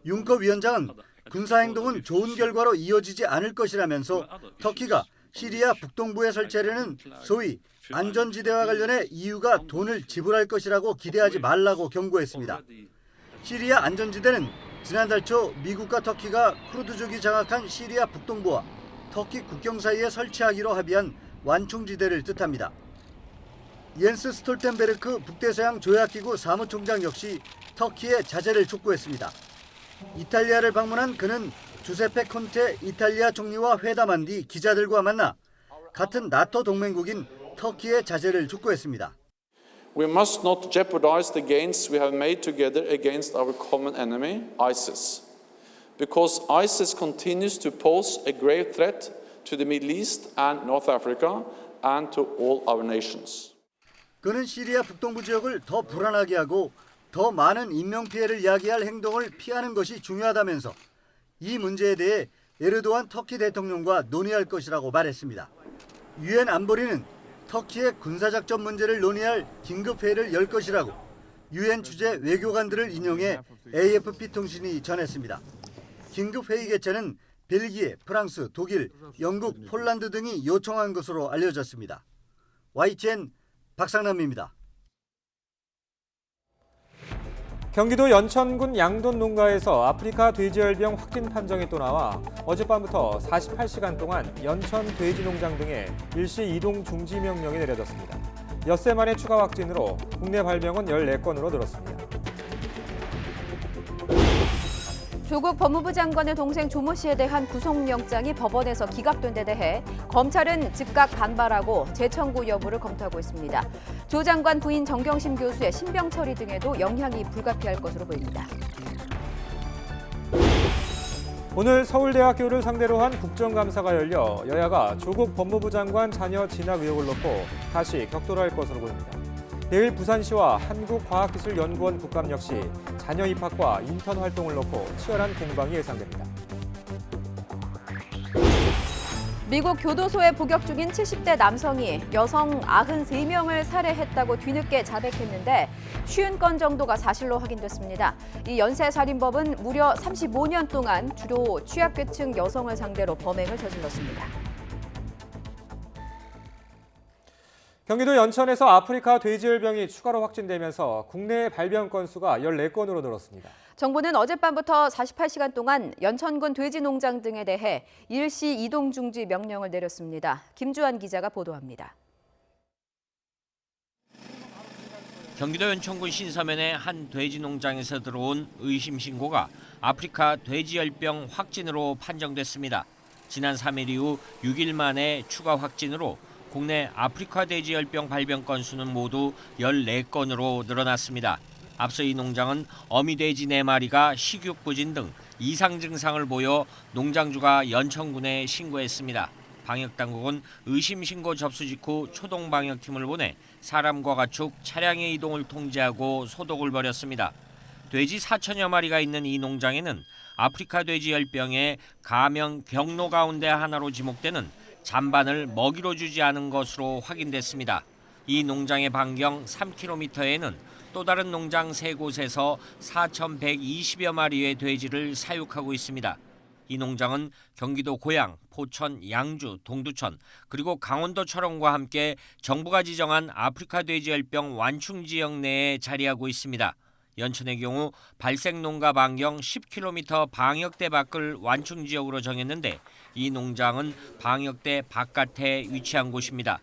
융커 위원장은 군사행동은 좋은 결과로 이어지지 않을 것이라면서 터키가 시리아 북동부에 설치하려는 소위 안전지대와 관련해 EU가 돈을 지불할 것이라고 기대하지 말라고 경고했습니다. 시리아 안전지대는 지난달 초 미국과 터키가 쿠르드족이 장악한 시리아 북동부와 터키 국경 사이에 설치하기로 합의한 완충지대를 뜻합니다. 옌스 스톨텐베르크 북대서양 조약기구 사무총장 역시 터키의 자제를 촉구했습니다. 이탈리아를 방문한 그는 주세페 콘테 이탈리아 총리와 회담한 뒤 기자들과 만나 같은 나토 동맹국인 터키의 자제를 촉구했습니다. We must not jeopardize the gains we have made together against our common enemy, ISIS, because ISIS continues to pose a grave threat to the Middle East and North Africa and to all our nations. 그는 시리아 북동부 지역을 더 불안하게 하고 더 많은 인명피해를 야기할 행동을 피하는 것이 중요하다면서 이 문제에 대해 에르도안 터키 대통령과 논의할 것이라고 말했습니다. 유엔 안보리는 터키의 군사작전 문제를 논의할 긴급회의를 열 것이라고 유엔 주재 외교관들을 인용해 AFP 통신이 전했습니다. 긴급회의 개최는 벨기에, 프랑스, 독일, 영국, 폴란드 등이 요청한 것으로 알려졌습니다. YTN 박상남입니다. 경기도 연천군 양돈 농가에서 아프리카 돼지열병 확진 판정이 또 나와 어젯밤부터 48시간 동안 연천 돼지 농장 등에 일시 이동 중지 명령이 내려졌습니다. 엿새 만의 추가 확진으로 국내 발병은 14건으로 늘었습니다. 조국 법무부 장관의 동생 조모 씨에 대한 구속영장이 법원에서 기각된 데 대해 검찰은 즉각 반발하고 재청구 여부를 검토하고 있습니다. 조 장관 부인 정경심 교수의 신병 처리 등에도 영향이 불가피할 것으로 보입니다. 오늘 서울대학교를 상대로 한 국정감사가 열려 여야가 조국 법무부 장관 자녀 진학 의혹을 놓고 다시 격돌할 것으로 보입니다. 내일 부산시와 한국과학기술연구원 국감 역시 자녀 입학과 인턴 활동을 놓고 치열한 공방이 예상됩니다. 미국 교도소에 복역 중인 70대 남성이 여성 93명을 살해했다고 뒤늦게 자백했는데 50건 정도가 사실로 확인됐습니다. 이 연쇄살인법은 무려 35년 동안 주로 취약계층 여성을 상대로 범행을 저질렀습니다. 경기도 연천에서 아프리카 돼지열병이 추가로 확진되면서 국내 발병 건수가 14건으로 늘었습니다. 정부는 어젯밤부터 48시간 동안 연천군 돼지 농장 등에 대해 일시 이동 중지 명령을 내렸습니다. 김주환 기자가 보도합니다. 경기도 연천군 신서면의 한 돼지 농장에서 들어온 의심 신고가 아프리카 돼지열병 확진으로 판정됐습니다. 지난 3일 이후 6일 만에 추가 확진으로 국내 아프리카 돼지열병 발병 건수는 모두 14건으로 늘어났습니다. 앞서 이 농장은 어미돼지 4마리가 식욕부진 등 이상 증상을 보여 농장주가 연천군에 신고했습니다. 방역당국은 의심 신고 접수 직후 초동방역팀을 보내 사람과 가축, 차량의 이동을 통제하고 소독을 벌였습니다. 돼지 4천여 마리가 있는 이 농장에는 아프리카 돼지열병의 감염 경로 가운데 하나로 지목되는 잔반을 먹이로 주지 않은 것으로 확인됐습니다. 이 농장의 반경 3km에는 또 다른 농장 3곳에서 4,120여 마리의 돼지를 사육하고 있습니다. 이 농장은 경기도 고양, 포천, 양주, 동두천 그리고 강원도 철원과 함께 정부가 지정한 아프리카 돼지열병 완충 지역 내에 자리하고 있습니다. 연천의 경우 발생 농가 반경 10km 방역대 밖을 완충 지역으로 정했는데 이 농장은 방역대 바깥에 위치한 곳입니다.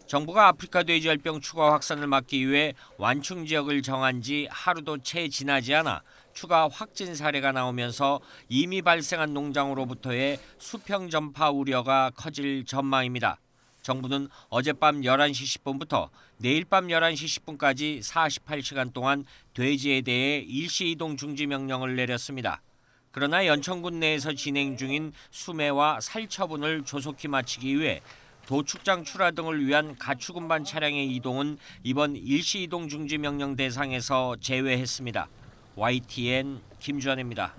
정부가 아프리카 돼지열병 추가 확산을 막기 위해 완충 지역을 정한 지 하루도 채 지나지 않아 추가 확진 사례가 나오면서 이미 발생한 농장으로부터의 수평 전파 우려가 커질 전망입니다. 정부는 어젯밤 11시 10분부터 내일 밤 11시 10분까지 48시간 동안 돼지에 대해 일시 이동 중지 명령을 내렸습니다. 그러나 연천군 내에서 진행 중인 수매와 살처분을 조속히 마치기 위해 도축장 출하 등을 위한 가축 운반 차량의 이동은 이번 일시 이동 중지 명령 대상에서 제외했습니다. YTN 김주환입니다.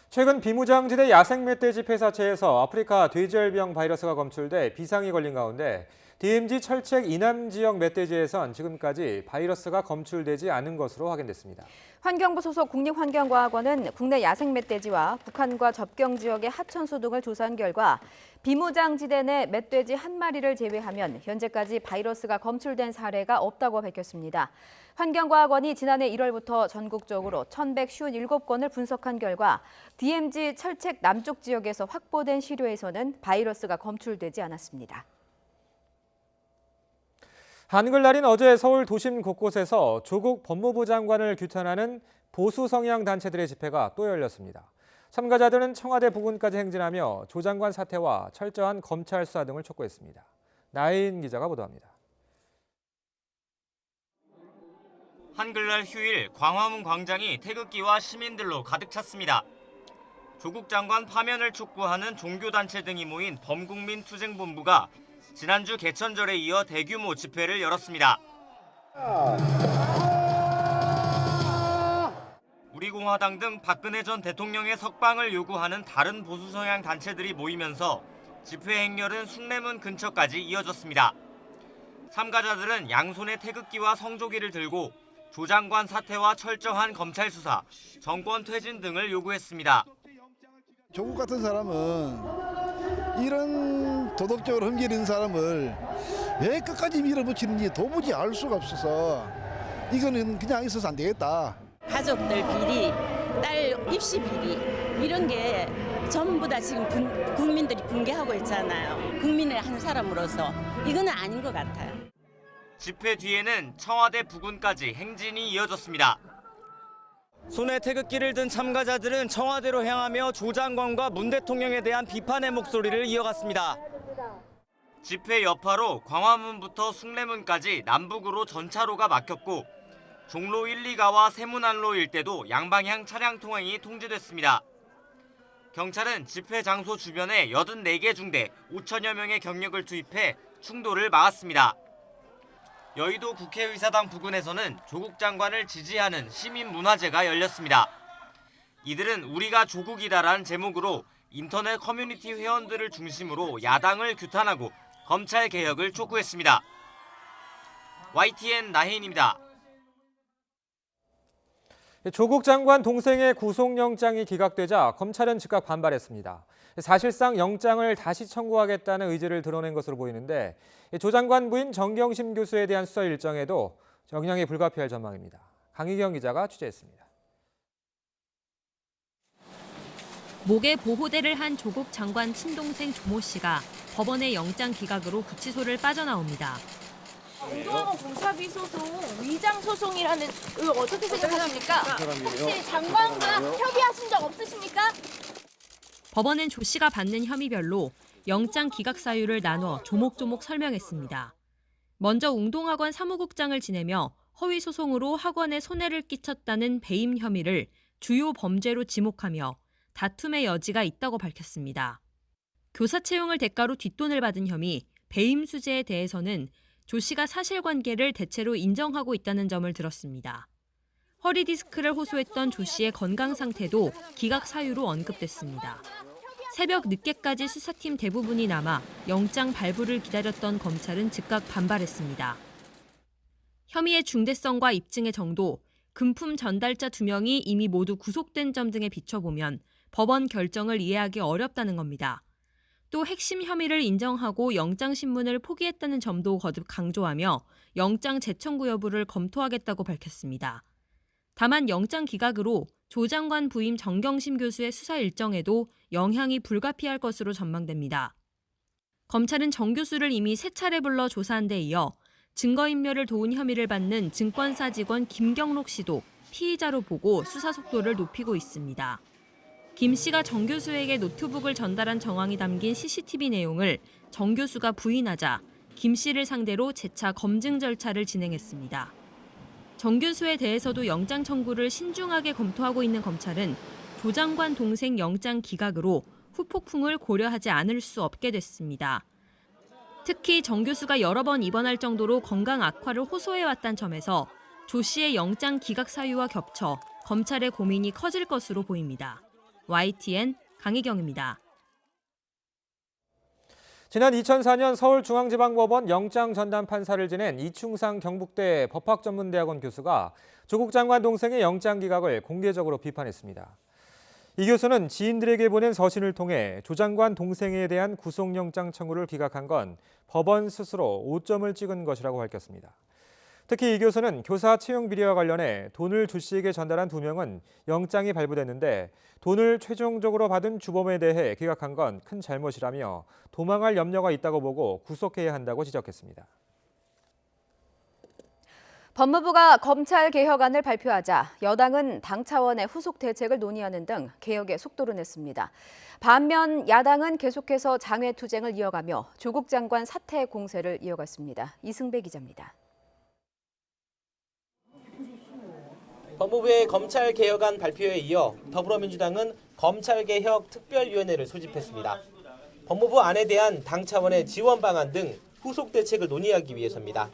최근 비무장지대 야생 멧돼지 폐사체에서 아프리카 돼지열병 바이러스가 검출돼 비상이 걸린 가운데 DMZ 철책 이남 지역 멧돼지에선 지금까지 바이러스가 검출되지 않은 것으로 확인됐습니다. 환경부 소속 국립환경과학원은 국내 야생 멧돼지와 북한과 접경 지역의 하천수 등을 조사한 결과 비무장지대 내 멧돼지 한 마리를 제외하면 현재까지 바이러스가 검출된 사례가 없다고 밝혔습니다. 환경과학원이 지난해 1월부터 전국적으로 1,157건을 분석한 결과 DMZ 철책 남쪽 지역에서 확보된 시료에서는 바이러스가 검출되지 않았습니다. 한글날인 어제 서울 도심 곳곳에서 조국 법무부 장관을 규탄하는 보수 성향 단체들의 집회가 또 열렸습니다. 참가자들은 청와대 부근까지 행진하며 조 장관 사퇴와 철저한 검찰 수사 등을 촉구했습니다. 나인 기자가 보도합니다. 한글날 휴일 광화문 광장이 태극기와 시민들로 가득 찼습니다. 조국 장관 파면을 촉구하는 종교단체 등이 모인 범국민투쟁본부가 지난주 개천절에 이어 대규모 집회를 열었습니다. 우리공화당 등 박근혜 전 대통령의 석방을 요구하는 다른 보수 성향 단체들이 모이면서 집회 행렬은 숭례문 근처까지 이어졌습니다. 참가자들은 양손에 태극기와 성조기를 들고 조 장관 사퇴와 철저한 검찰 수사, 정권 퇴진 등을 요구했습니다. 조국 같은 사람은 이런 도덕적으로 흠결 있는 사람을 왜 끝까지 밀어붙이는지 도무지 알 수가 없어서 이거는 그냥 있어서 안 되겠다. 가족들 비리, 딸 입시 비리 이런 게 전부 다 지금 국민들이 붕괴하고 있잖아요. 국민의 한 사람으로서 이거는 아닌 것 같아요. 집회 뒤에는 청와대 부근까지 행진이 이어졌습니다. 손에 태극기를 든 참가자들은 청와대로 향하며 조 장관과 문 대통령에 대한 비판의 목소리를 이어갔습니다. 집회 여파로 광화문부터 숭례문까지 남북으로 전차로가 막혔고 종로 1, 2가와 세문안로 일대도 양방향 차량 통행이 통제됐습니다. 경찰은 집회 장소 주변에 84개 중대 5천여 명의 경력을 투입해 충돌을 막았습니다. 여의도 국회의사당 부근에서는 조국 장관을 지지하는 시민문화제가 열렸습니다. 이들은 우리가 조국이다라는 제목으로 인터넷 커뮤니티 회원들을 중심으로 야당을 규탄하고 검찰 개혁을 촉구했습니다. YTN 나혜인입니다. 조국 장관 동생의 구속영장이 기각되자 검찰은 즉각 반발했습니다. 사실상 영장을 다시 청구하겠다는 의지를 드러낸 것으로 보이는데 조 장관 부인 정경심 교수에 대한 수사 일정에도 영향이 불가피할 전망입니다. 강희경 기자가 취재했습니다. 목에 보호대를 한 조국 장관 친동생 조모 씨가 법원의 영장 기각으로 구치소를 빠져나옵니다. 공동학원 공사비 소송 위장 소송이라는 어떻게 생각하십니까? 혹시 장관과 협의하신 적 없으십니까? 법원은 조 씨가 받는 혐의별로 영장 기각 사유를 나눠 조목조목 설명했습니다. 먼저 웅동학원 사무국장을 지내며 허위 소송으로 학원에 손해를 끼쳤다는 배임 혐의를 주요 범죄로 지목하며 다툼의 여지가 있다고 밝혔습니다. 교사 채용을 대가로 뒷돈을 받은 혐의, 배임 수재에 대해서는 조 씨가 사실관계를 대체로 인정하고 있다는 점을 들었습니다. 허리 디스크를 호소했던 조 씨의 건강 상태도 기각 사유로 언급됐습니다. 새벽 늦게까지 수사팀 대부분이 남아 영장 발부를 기다렸던 검찰은 즉각 반발했습니다. 혐의의 중대성과 입증의 정도, 금품 전달자 2명이 이미 모두 구속된 점 등에 비춰보면 법원 결정을 이해하기 어렵다는 겁니다. 또 핵심 혐의를 인정하고 영장 신문을 포기했다는 점도 거듭 강조하며 영장 재청구 여부를 검토하겠다고 밝혔습니다. 다만 영장 기각으로 조 장관 부임 정경심 교수의 수사 일정에도 영향이 불가피할 것으로 전망됩니다. 검찰은 정 교수를 이미 3차례 불러 조사한 데 이어 증거인멸을 도운 혐의를 받는 증권사 직원 김경록 씨도 피의자로 보고 수사 속도를 높이고 있습니다. 김 씨가 정 교수에게 노트북을 전달한 정황이 담긴 CCTV 내용을 정 교수가 부인하자 김 씨를 상대로 재차 검증 절차를 진행했습니다. 정 교수에 대해서도 영장 청구를 신중하게 검토하고 있는 검찰은 조 장관 동생 영장 기각으로 후폭풍을 고려하지 않을 수 없게 됐습니다. 특히 정 교수가 여러 번 입원할 정도로 건강 악화를 호소해왔다는 점에서 조 씨의 영장 기각 사유와 겹쳐 검찰의 고민이 커질 것으로 보입니다. YTN 강희경입니다. 지난 2004년 서울중앙지방법원 영장 전담 판사를 지낸 이충상 경북대 법학전문대학원 교수가 조국 장관 동생의 영장 기각을 공개적으로 비판했습니다. 이 교수는 지인들에게 보낸 서신을 통해 조 장관 동생에 대한 구속영장 청구를 기각한 건 법원 스스로 오점을 찍은 것이라고 밝혔습니다. 특히 이 교수는 교사 채용 비리와 관련해 돈을 조 씨에게 전달한 2명은 영장이 발부됐는데 돈을 최종적으로 받은 주범에 대해 기각한 건 큰 잘못이라며 도망할 염려가 있다고 보고 구속해야 한다고 지적했습니다. 법무부가 검찰 개혁안을 발표하자 여당은 당 차원의 후속 대책을 논의하는 등 개혁에 속도를 냈습니다. 반면 야당은 계속해서 장외투쟁을 이어가며 조국 장관 사퇴 공세를 이어갔습니다. 이승배 기자입니다. 법무부의 검찰개혁안 발표에 이어 더불어민주당은 검찰개혁 특별위원회를 소집했습니다. 법무부 안에 대한 당 차원의 지원 방안 등 후속 대책을 논의하기 위해서입니다.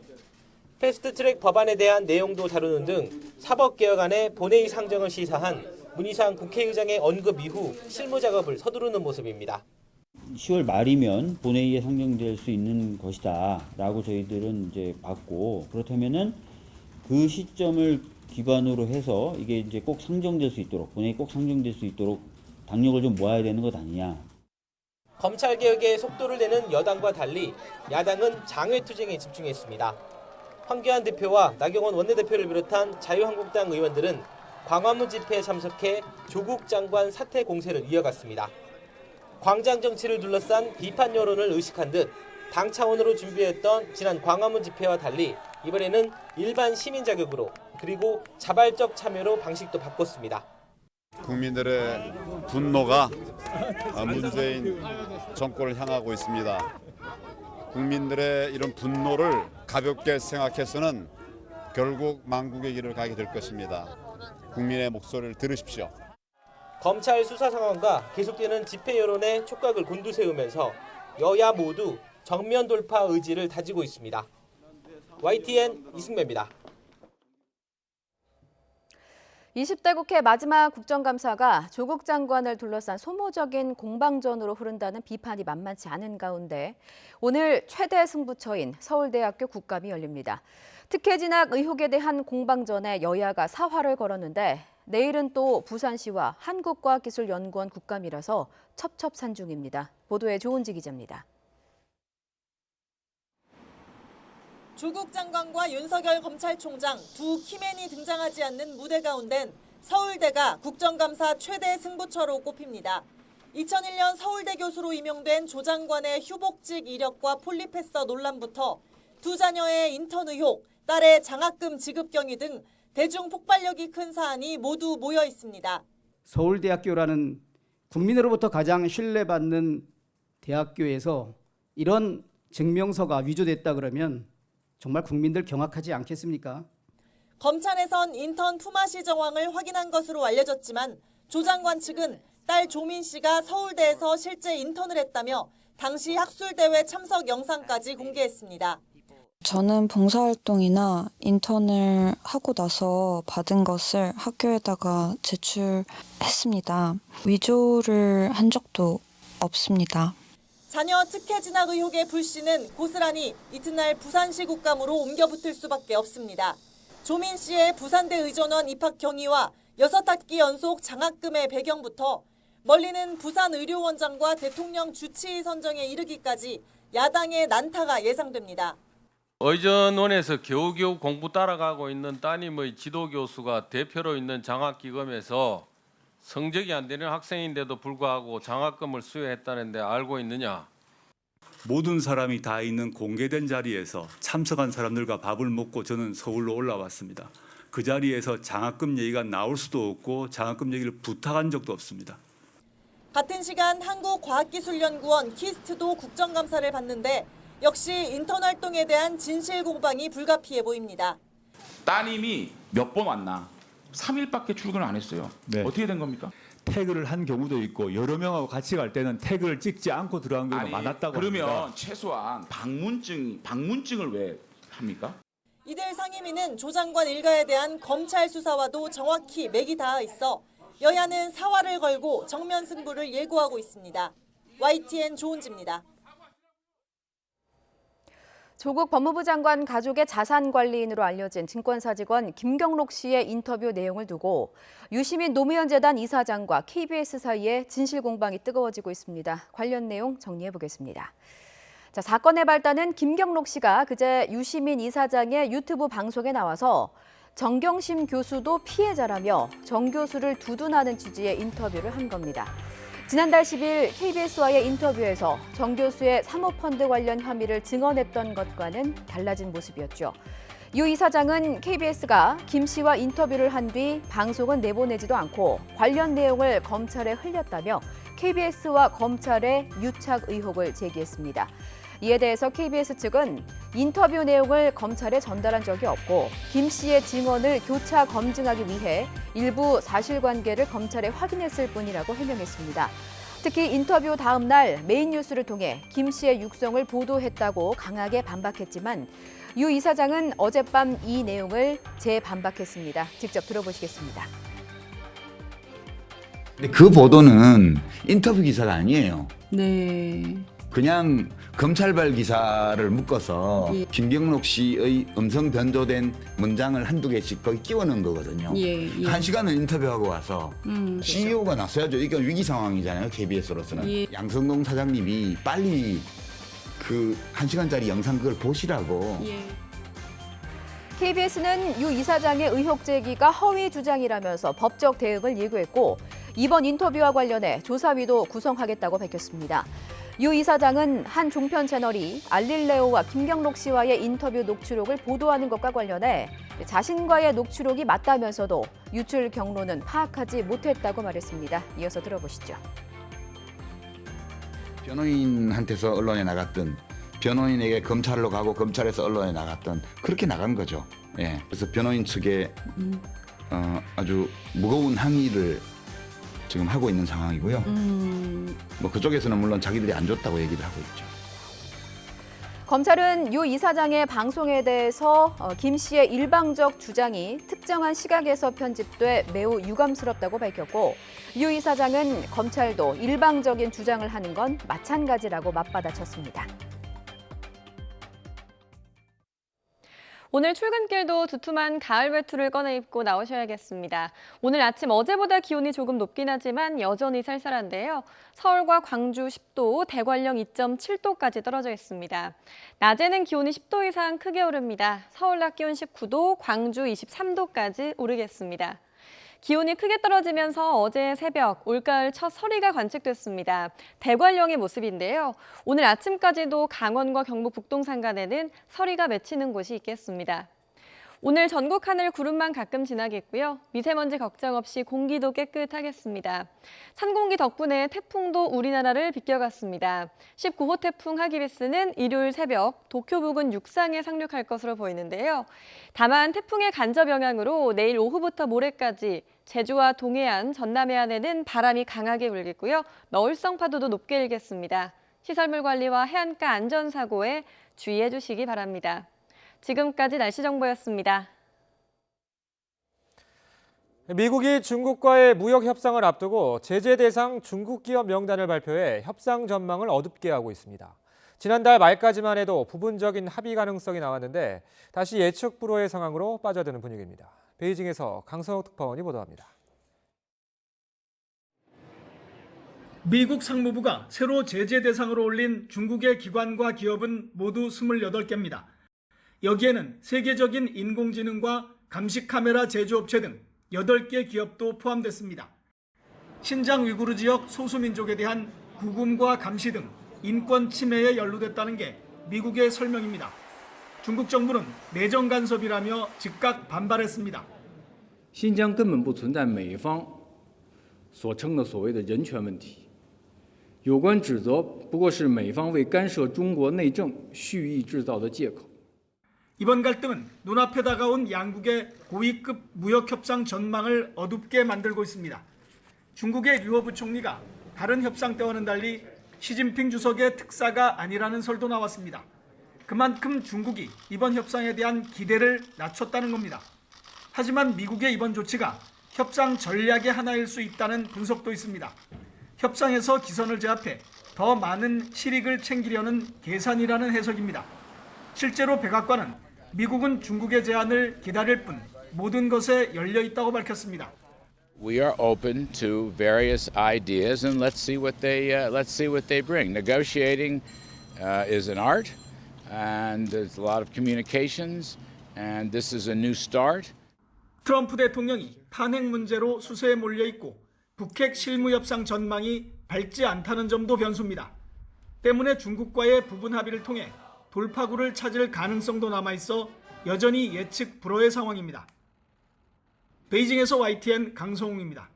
패스트트랙 법안에 대한 내용도 다루는 등 사법개혁안의 본회의 상정을 시사한 문희상 국회의장의 언급 이후 실무 작업을 서두르는 모습입니다. 10월 말이면 본회의에 상정될 수 있는 것이다라고 저희들은 이제 봤고, 그렇다면은 그 시점을 기반으로 해서 이게 이제 꼭 상정될 수 있도록, 본회의 꼭 상정될 수 있도록 당력을 좀 모아야 되는 것 아니냐. 검찰개혁에 속도를 내는 여당과 달리 야당은 장외투쟁에 집중했습니다. 황교안 대표와 나경원 원내대표를 비롯한 자유한국당 의원들은 광화문 집회에 참석해 조국 장관 사퇴 공세를 이어갔습니다. 광장 정치를 둘러싼 비판 여론을 의식한 듯 당 차원으로 준비했던 지난 광화문 집회와 달리 이번에는 일반 시민 자격으로 그리고 자발적 참여로 방식도 바꿨습니다. 국민들의 분노가 문재인 정권을 향하고 있습니다. 국민들의 이런 분노를 가볍게 생각해서는 결국 망국의 길을 가게 될 것입니다. 국민의 목소리를 들으십시오. 검찰 수사 상황과 계속되는 집회 여론에 촉각을 곤두세우면서 여야 모두 정면 돌파 의지를 다지고 있습니다. YTN 이승배입니다. 20대 국회 마지막 국정감사가 조국 장관을 둘러싼 소모적인 공방전으로 흐른다는 비판이 만만치 않은 가운데 오늘 최대 승부처인 서울대학교 국감이 열립니다. 특혜 진학 의혹에 대한 공방전에 여야가 사활을 걸었는데 내일은 또 부산시와 한국과학기술연구원 국감이라서 첩첩산중입니다. 보도에 조은지 기자입니다. 조국 장관과 윤석열 검찰총장 두 키맨이 등장하지 않는 무대 가운데는 서울대가 국정감사 최대 승부처로 꼽힙니다. 2001년 서울대 교수로 임용된 조 장관의 휴복직 이력과 폴리페서 논란부터 두 자녀의 인턴 의혹, 딸의 장학금 지급 경위 등 대중 폭발력이 큰 사안이 모두 모여 있습니다. 서울대학교라는 국민으로부터 가장 신뢰받는 대학교에서 이런 증명서가 위조됐다 그러면 정말 국민들 경악하지 않겠습니까? 검찰에선 인턴 품앗이 정황을 확인한 것으로 알려졌지만 조 장관 측은 딸 조민 씨가 서울대에서 실제 인턴을 했다며 당시 학술대회 참석 영상까지 공개했습니다. 저는 봉사활동이나 인턴을 하고 나서 받은 것을 학교에다가 제출했습니다. 위조를 한 적도 없습니다. 자녀 특혜 진학 의혹의 불씨는 고스란히 이튿날 부산시 국감으로 옮겨붙을 수밖에 없습니다. 조민 씨의 부산대 의전원 입학 경위와 6학기 연속 장학금의 배경부터 멀리는 부산 의료원장과 대통령 주치의 선정에 이르기까지 야당의 난타가 예상됩니다. 의전원에서 겨우겨우 공부 따라가고 있는 따님의 지도교수가 대표로 있는 장학기금에서 성적이 안 되는 학생인데도 불구하고 장학금을 수여했다는데 알고 있느냐? 모든 사람이 다 있는 공개된 자리에서 참석한 사람들과 밥을 먹고 저는 서울로 올라왔습니다. 그 자리에서 장학금 얘기가 나올 수도 없고 장학금 얘기를 부탁한 적도 없습니다. 같은 시간 한국과학기술연구원 키스트도 국정감사를 받는데 역시 인턴 활동에 대한 진실 공방이 불가피해 보입니다. 따님이 몇 번 왔나? 3일밖에 출근을 안 했어요. 네. 어떻게 된 겁니까? 태그를 한 경우도 있고 여러 명하고 같이 갈 때는 태그를 찍지 않고 들어간 경우가 많았다고 그러면 합니다. 최소한 방문증을 왜 합니까? 이들 상임위는 조 장관 일가에 대한 검찰 수사와도 정확히 맥이 닿아 있어 여야는 사활을 걸고 정면 승부를 예고하고 있습니다. YTN 조은지입니다. 조국 법무부 장관 가족의 자산관리인으로 알려진 증권사 직원 김경록 씨의 인터뷰 내용을 두고 유시민 노무현 재단 이사장과 KBS 사이에 진실 공방이 뜨거워지고 있습니다. 관련 내용 정리해 보겠습니다. 자, 사건의 발단은 김경록 씨가 그제 유시민 이사장의 유튜브 방송에 나와서 정경심 교수도 피해자라며 정 교수를 두둔하는 취지의 인터뷰를 한 겁니다. 지난달 10일 KBS와의 인터뷰에서 정 교수의 사모펀드 관련 혐의를 증언했던 것과는 달라진 모습이었죠. 유 이사장은 KBS가 김 씨와 인터뷰를 한 뒤 방송은 내보내지도 않고 관련 내용을 검찰에 흘렸다며 KBS와 검찰에 유착 의혹을 제기했습니다. 이에 대해서 KBS 측은 인터뷰 내용을 검찰에 전달한 적이 없고 김 씨의 증언을 교차 검증하기 위해 일부 사실관계를 검찰에 확인했을 뿐이라고 해명했습니다. 특히 인터뷰 다음 날 메인 뉴스를 통해 김 씨의 육성을 보도했다고 강하게 반박했지만 유 이사장은 어젯밤 이 내용을 재반박했습니다. 직접 들어보시겠습니다. 근데 그 보도는 인터뷰 기사가 아니에요. 네. 그냥 검찰발 기사를 묶어서 예. 김경록 씨의 음성 변조된 문장을 한두 개씩 거기 끼워넣은 거거든요. 예, 예. 1시간을 인터뷰하고 와서 CEO가 나서야죠. 이건 위기 상황이잖아요. KBS로서는. 예. 양성동 사장님이 빨리 그 1시간짜리 영상 그걸 보시라고. 예. KBS는 유 이사장의 의혹 제기가 허위 주장이라면서 법적 대응을 예고했고 이번 인터뷰와 관련해 조사위도 구성하겠다고 밝혔습니다. 유 이사장은 한 종편 채널이 알릴레오와 김경록 씨와의 인터뷰 녹취록을 보도하는 것과 관련해 자신과의 녹취록이 맞다면서도 유출 경로는 파악하지 못했다고 말했습니다. 이어서 들어보시죠. 변호인한테서 언론에 나갔던, 변호인에게 검찰로 가고 검찰에서 언론에 나갔던 그렇게 나간 거죠. 예. 그래서 변호인 측에 아주 무거운 항의를 지금 하고 있는 상황이고요. 뭐 그쪽에서는 물론 자기들이 안 줬다고 얘기를 하고 있죠. 검찰은 유 이사장의 방송에 대해서 김 씨의 일방적 주장이 특정한 시각에서 편집돼 매우 유감스럽다고 밝혔고, 유 이사장은 검찰도 일방적인 주장을 하는 건 마찬가지라고 맞받아쳤습니다. 오늘 출근길도 두툼한 가을 외투를 꺼내 입고 나오셔야겠습니다. 오늘 아침 어제보다 기온이 조금 높긴 하지만 여전히 쌀쌀한데요. 서울과 광주 10도, 대관령 2.7도까지 떨어져 있습니다. 낮에는 기온이 10도 이상 크게 오릅니다. 서울 낮 기온 19도, 광주 23도까지 오르겠습니다. 기온이 크게 떨어지면서 어제 새벽 올가을 첫 서리가 관측됐습니다. 대관령의 모습인데요. 오늘 아침까지도 강원과 경북 북동 산간에는 서리가 맺히는 곳이 있겠습니다. 오늘 전국 하늘 구름만 가끔 지나겠고요. 미세먼지 걱정 없이 공기도 깨끗하겠습니다. 찬 공기 덕분에 태풍도 우리나라를 비껴갔습니다. 19호 태풍 하기비스는 일요일 새벽 도쿄 부근 육상에 상륙할 것으로 보이는데요. 다만 태풍의 간접 영향으로 내일 오후부터 모레까지 제주와 동해안, 전남해안에는 바람이 강하게 불겠고요. 너울성 파도도 높게 일겠습니다. 시설물 관리와 해안가 안전사고에 주의해 주시기 바랍니다. 지금까지 날씨 정보였습니다. 미국이 중국과의 무역 협상을 앞두고 제재 대상 중국 기업 명단을 발표해 협상 전망을 어둡게 하고 있습니다. 지난달 말까지만 해도 부분적인 합의 가능성이 나왔는데 다시 예측 불허의 상황으로 빠져드는 분위기입니다. 베이징에서 강성욱 특파원이 보도합니다. 미국 상무부가 새로 제재 대상으로 올린 중국의 기관과 기업은 모두 28개입니다. 여기에는 세계적인 인공지능과 감시 카메라 제조업체 등 8개 기업도 포함됐습니다. 신장 위구르 지역 소수민족에 대한 구금과 감시 등 인권 침해에 연루됐다는 게 미국의 설명입니다. 중국 정부는 내정 간섭이라며 즉각 반발했습니다. 新疆根本不存在美方所称的所谓的人权问题，有关指责不过是美方为干涉中国内政蓄意制造的借口。 이번 갈등은 눈앞에 다가온 양국의 고위급 무역협상 전망을 어둡게 만들고 있습니다. 중국의 류어 부총리가 다른 협상 때와는 달리 시진핑 주석의 특사가 아니라는 설도 나왔습니다. 그만큼 중국이 이번 협상에 대한 기대를 낮췄다는 겁니다. 하지만 미국의 이번 조치가 협상 전략의 하나일 수 있다는 분석도 있습니다. 협상에서 기선을 제압해 더 많은 실익을 챙기려는 계산이라는 해석입니다. 실제로 백악관은 미국은 중국의 제안을 기다릴 뿐 모든 것에 열려 있다고 밝혔습니다. We are open to various ideas, and let's see what they bring. Negotiating is an art, and there's a lot of communications, and this is a new start. 트럼프 대통령이 탄핵 문제로 수세에 몰려 있고 북핵 실무 협상 전망이 밝지 않다는 점도 변수입니다. 때문에 중국과의 부분 합의를 통해 돌파구를 찾을 가능성도 남아있어 여전히 예측 불허의 상황입니다. 베이징에서 YTN 강성웅입니다.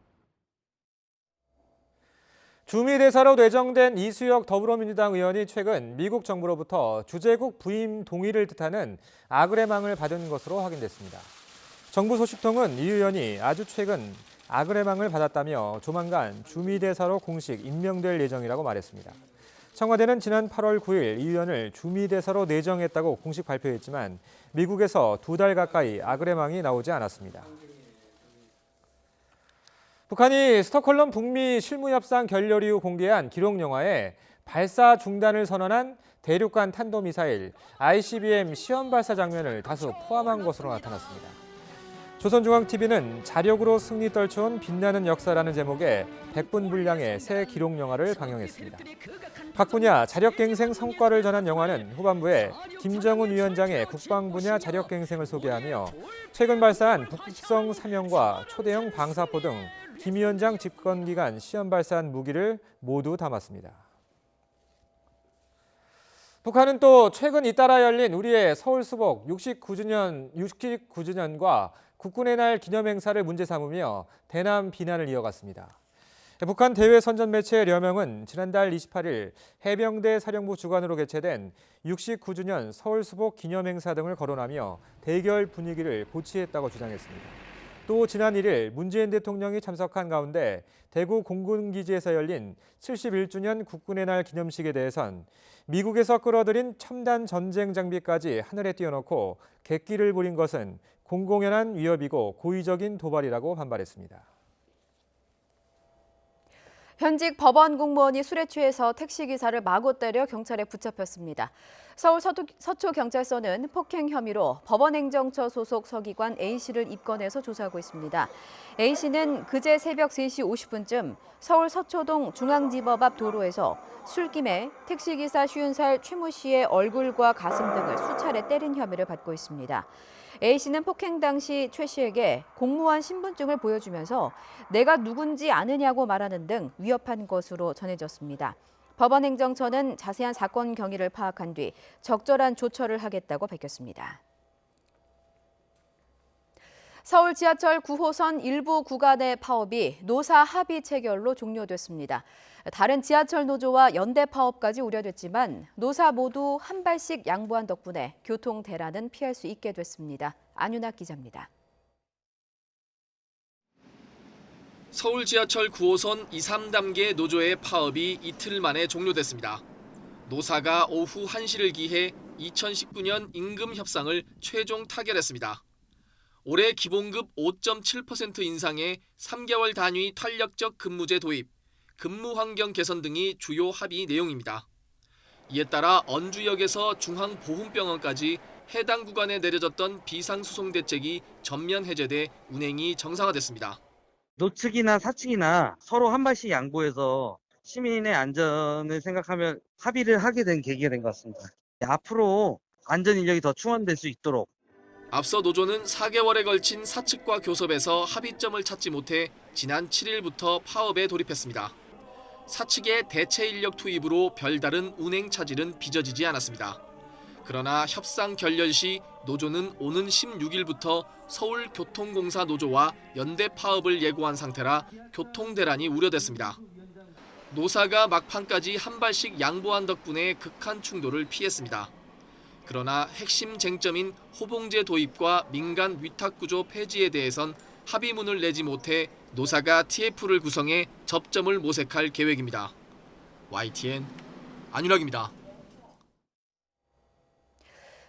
주미대사로 내정된 이수혁 더불어민주당 의원이 최근 미국 정부로부터 주재국 부임 동의를 뜻하는 아그레망을 받은 것으로 확인됐습니다. 정부 소식통은 이 의원이 아주 최근 아그레망을 받았다며 조만간 주미대사로 공식 임명될 예정이라고 말했습니다. 청와대는 지난 8월 9일 이 의원을 주미대사로 내정했다고 공식 발표했지만 미국에서 2달 가까이 아그레망이 나오지 않았습니다. 북한이 스톡홀름 북미 실무협상 결렬 이후 공개한 기록 영화에 발사 중단을 선언한 대륙간 탄도미사일 ICBM 시험 발사 장면을 다수 포함한 것으로 나타났습니다. 조선중앙TV는 자력으로 승리 떨쳐온 빛나는 역사라는 제목의 100분 분량의 새 기록 영화를 방영했습니다. 각 분야 자력갱생 성과를 전한 영화는 후반부에 김정은 위원장의 국방 분야 자력갱생을 소개하며 최근 발사한 북극성 3형과 초대형 방사포 등 김 위원장 집권 기간 시험 발사한 무기를 모두 담았습니다. 북한은 또 최근 잇따라 열린 우리의 서울 수복 69주년과 국군의 날 기념행사를 문제 삼으며 대남 비난을 이어갔습니다. 북한 대외 선전 매체 려명은 지난달 28일 해병대 사령부 주관으로 개최된 69주년 서울 수복 기념행사 등을 거론하며 대결 분위기를 고취했다고 주장했습니다. 또 지난 1일 문재인 대통령이 참석한 가운데 대구 공군기지에서 열린 71주년 국군의 날 기념식에 대해선 미국에서 끌어들인 첨단 전쟁 장비까지 하늘에 띄워놓고 객기를 부린 것은 공공연한 위협이고 고의적인 도발이라고 반발했습니다. 현직 법원 공무원이 술에 취해서 택시기사를 마구 때려 경찰에 붙잡혔습니다. 서울 서초경찰서는 폭행 혐의로 법원행정처 소속 서기관 A씨를 입건해서 조사하고 있습니다. A씨는 그제 새벽 3시 50분쯤 서울 서초동 중앙지법 앞 도로에서 술김에 택시기사 50살 최모 씨의 얼굴과 가슴 등을 수차례 때린 혐의를 받고 있습니다. A씨는 폭행 당시 최 씨에게 공무원 신분증을 보여주면서 내가 누군지 아느냐고 말하는 등 위협한 것으로 전해졌습니다. 법원행정처는 자세한 사건 경위를 파악한 뒤 적절한 조처를 하겠다고 밝혔습니다. 서울 지하철 9호선 일부 구간의 파업이 노사 합의 체결로 종료됐습니다. 다른 지하철 노조와 연대 파업까지 우려됐지만 노사 모두 한 발씩 양보한 덕분에 교통 대란은 피할 수 있게 됐습니다. 안윤학 기자입니다. 서울 지하철 9호선 2, 3단계 노조의 파업이 이틀 만에 종료됐습니다. 노사가 오후 1시를 기해 2019년 임금 협상을 최종 타결했습니다. 올해 기본급 5.7% 인상에 3개월 단위 탄력적 근무제 도입, 근무 환경 개선 등이 주요 합의 내용입니다. 이에 따라 언주역에서 중앙보훈병원까지 해당 구간에 내려졌던 비상수송 대책이 전면 해제돼 운행이 정상화됐습니다. 노측이나 사측이나 서로 한 발씩 양보해서 시민의 안전을 생각하면 합의를 하게 된 계기가 된 것 같습니다. 앞으로 안전 인력이 더 충원될 수 있도록. 앞서 노조는 4개월에 걸친 사측과 교섭에서 합의점을 찾지 못해 지난 7일부터 파업에 돌입했습니다. 사측의 대체 인력 투입으로 별다른 운행 차질은 빚어지지 않았습니다. 그러나 협상 결렬 시 노조는 오는 16일부터 서울교통공사 노조와 연대 파업을 예고한 상태라 교통 대란이 우려됐습니다. 노사가 막판까지 한 발씩 양보한 덕분에 극한 충돌을 피했습니다. 그러나 핵심 쟁점인 호봉제 도입과 민간 위탁구조 폐지에 대해선 합의문을 내지 못해 노사가 TF를 구성해 접점을 모색할 계획입니다. YTN 안윤학입니다.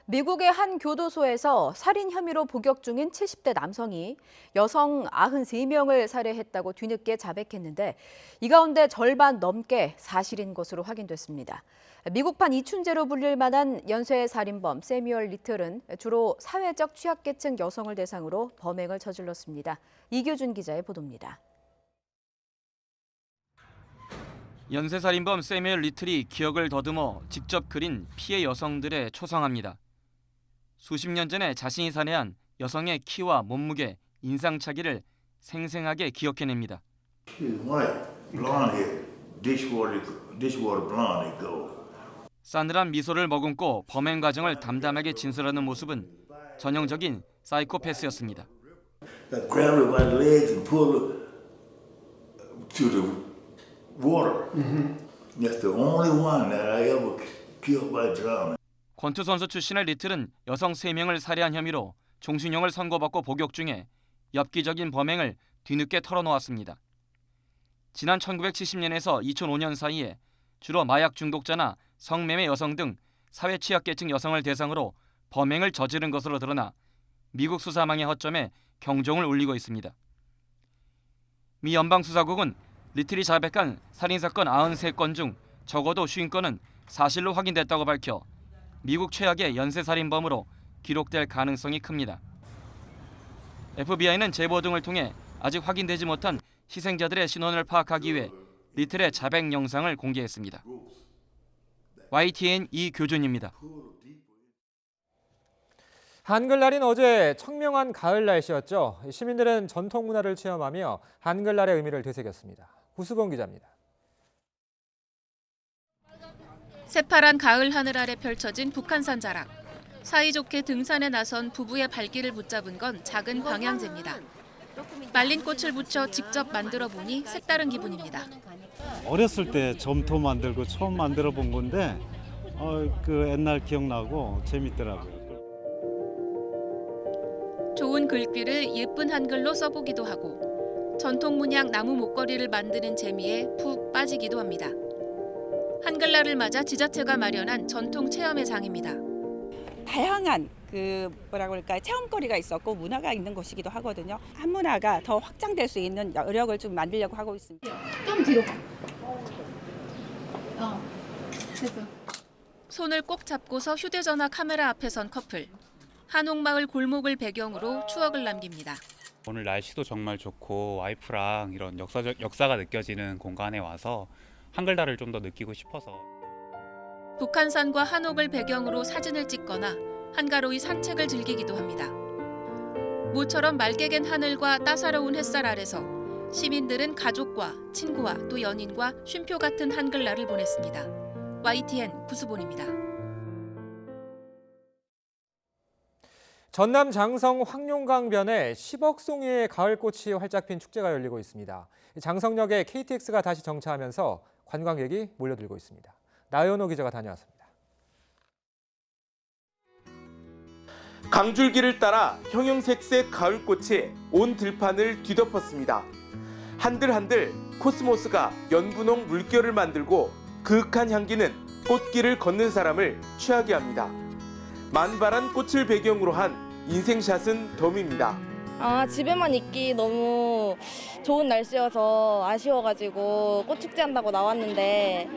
미국의 한 교도소에서 살인 혐의로 복역 중인 70대 남성이 여성 93명을 살해했다고 뒤늦게 자백했는데 이 가운데 절반 넘게 사실인 것으로 확인됐습니다. 미국판 이춘재로 불릴 만한 연쇄 살인범 세뮤얼 리틀은 주로 사회적 취약계층 여성을 대상으로 범행을 저질렀습니다. 이규준 기자의 보도입니다. 연쇄살인범 세뮤얼 리틀이 기억을 더듬어 직접 그린 피해 여성들의 초상화입니다. 수십 년 전에 자신이 살해한 여성의 키와 몸무게, 인상차기를 생생하게 기억해냅니다. 싸늘한 미소를 머금고 범행 과정을 담담하게 진술하는 모습은 전형적인 사이코패스였습니다. 권투 선수 출신의 리틀은 여성 3명을 살해한 혐의로 종신형을 선고받고 복역 중에 엽기적인 범행을 뒤늦게 털어놓았습니다. 지난 1970년에서 2005년 사이에 주로 마약 중독자나 성매매 여성 등 사회 취약계층 여성을 대상으로 범행을 저지른 것으로 드러나 미국 수사망의 허점에 경종을 울리고 있습니다. 미 연방수사국은 리틀이 자백한 살인사건 93건 중 적어도 50건은 사실로 확인됐다고 밝혀 미국 최악의 연쇄살인범으로 기록될 가능성이 큽니다. FBI는 제보 등을 통해 아직 확인되지 못한 희생자들의 신원을 파악하기 위해 리틀의 자백 영상을 공개했습니다. YTN 이교준입니다. 한글날인 어제 청명한 가을 날씨였죠. 시민들은 전통 문화를 체험하며 한글날의 의미를 되새겼습니다. 구수건 기자입니다. 새파란 가을 하늘 아래 펼쳐진 북한산 자락. 사이좋게 등산에 나선 부부의 발길을 붙잡은 건 작은 방향제입니다. 말린 꽃을 묻혀 직접 만들어 보니 색다른 기분입니다. 어렸을 때 점토 만들고 처음 만들어 본 건데 그 옛날 기억나고 재밌더라고요. 좋은 글귀를 예쁜 한글로 써보기도 하고 전통 문양 나무 목걸이를 만드는 재미에 푹 빠지기도 합니다. 한글날을 맞아 지자체가 마련한 전통 체험의 장입니다. 다양한 뭐라고 할까요? 체험거리가 있었고 문화가 있는 곳이기도 하거든요. 한문화가 더 확장될 수 있는 여력을 좀 만들려고 하고 있습니다. 좀 뒤로 가. 됐어. 손을 꼭 잡고서 휴대전화 카메라 앞에 선 커플. 한옥마을 골목을 배경으로 추억을 남깁니다. 오늘 날씨도 정말 좋고 와이프랑 이런 역사가 느껴지는 공간에 와서 한글날을 좀 더 느끼고 싶어서. 북한산과 한옥을 배경으로 사진을 찍거나 한가로이 산책을 즐기기도 합니다. 모처럼 맑게 갠 하늘과 따사로운 햇살 아래서 시민들은 가족과 친구와 또 연인과 쉼표 같은 한글날을 보냈습니다. YTN 구수본입니다. 전남 장성 황룡강변에 10억 송이의 가을꽃이 활짝 핀 축제가 열리고 있습니다. 장성역에 KTX가 다시 정차하면서 관광객이 몰려들고 있습니다. 나연호 기자가 다녀왔습니다. 강줄기를 따라 형형색색 가을꽃이 온 들판을 뒤덮었습니다. 한들한들 코스모스가 연분홍 물결을 만들고 그윽한 향기는 꽃길을 걷는 사람을 취하게 합니다. 만발한 꽃을 배경으로 한 인생샷은 덤입니다. 집에만 있기 너무 좋은 날씨여서 아쉬워가지고 꽃축제 한다고 나왔는데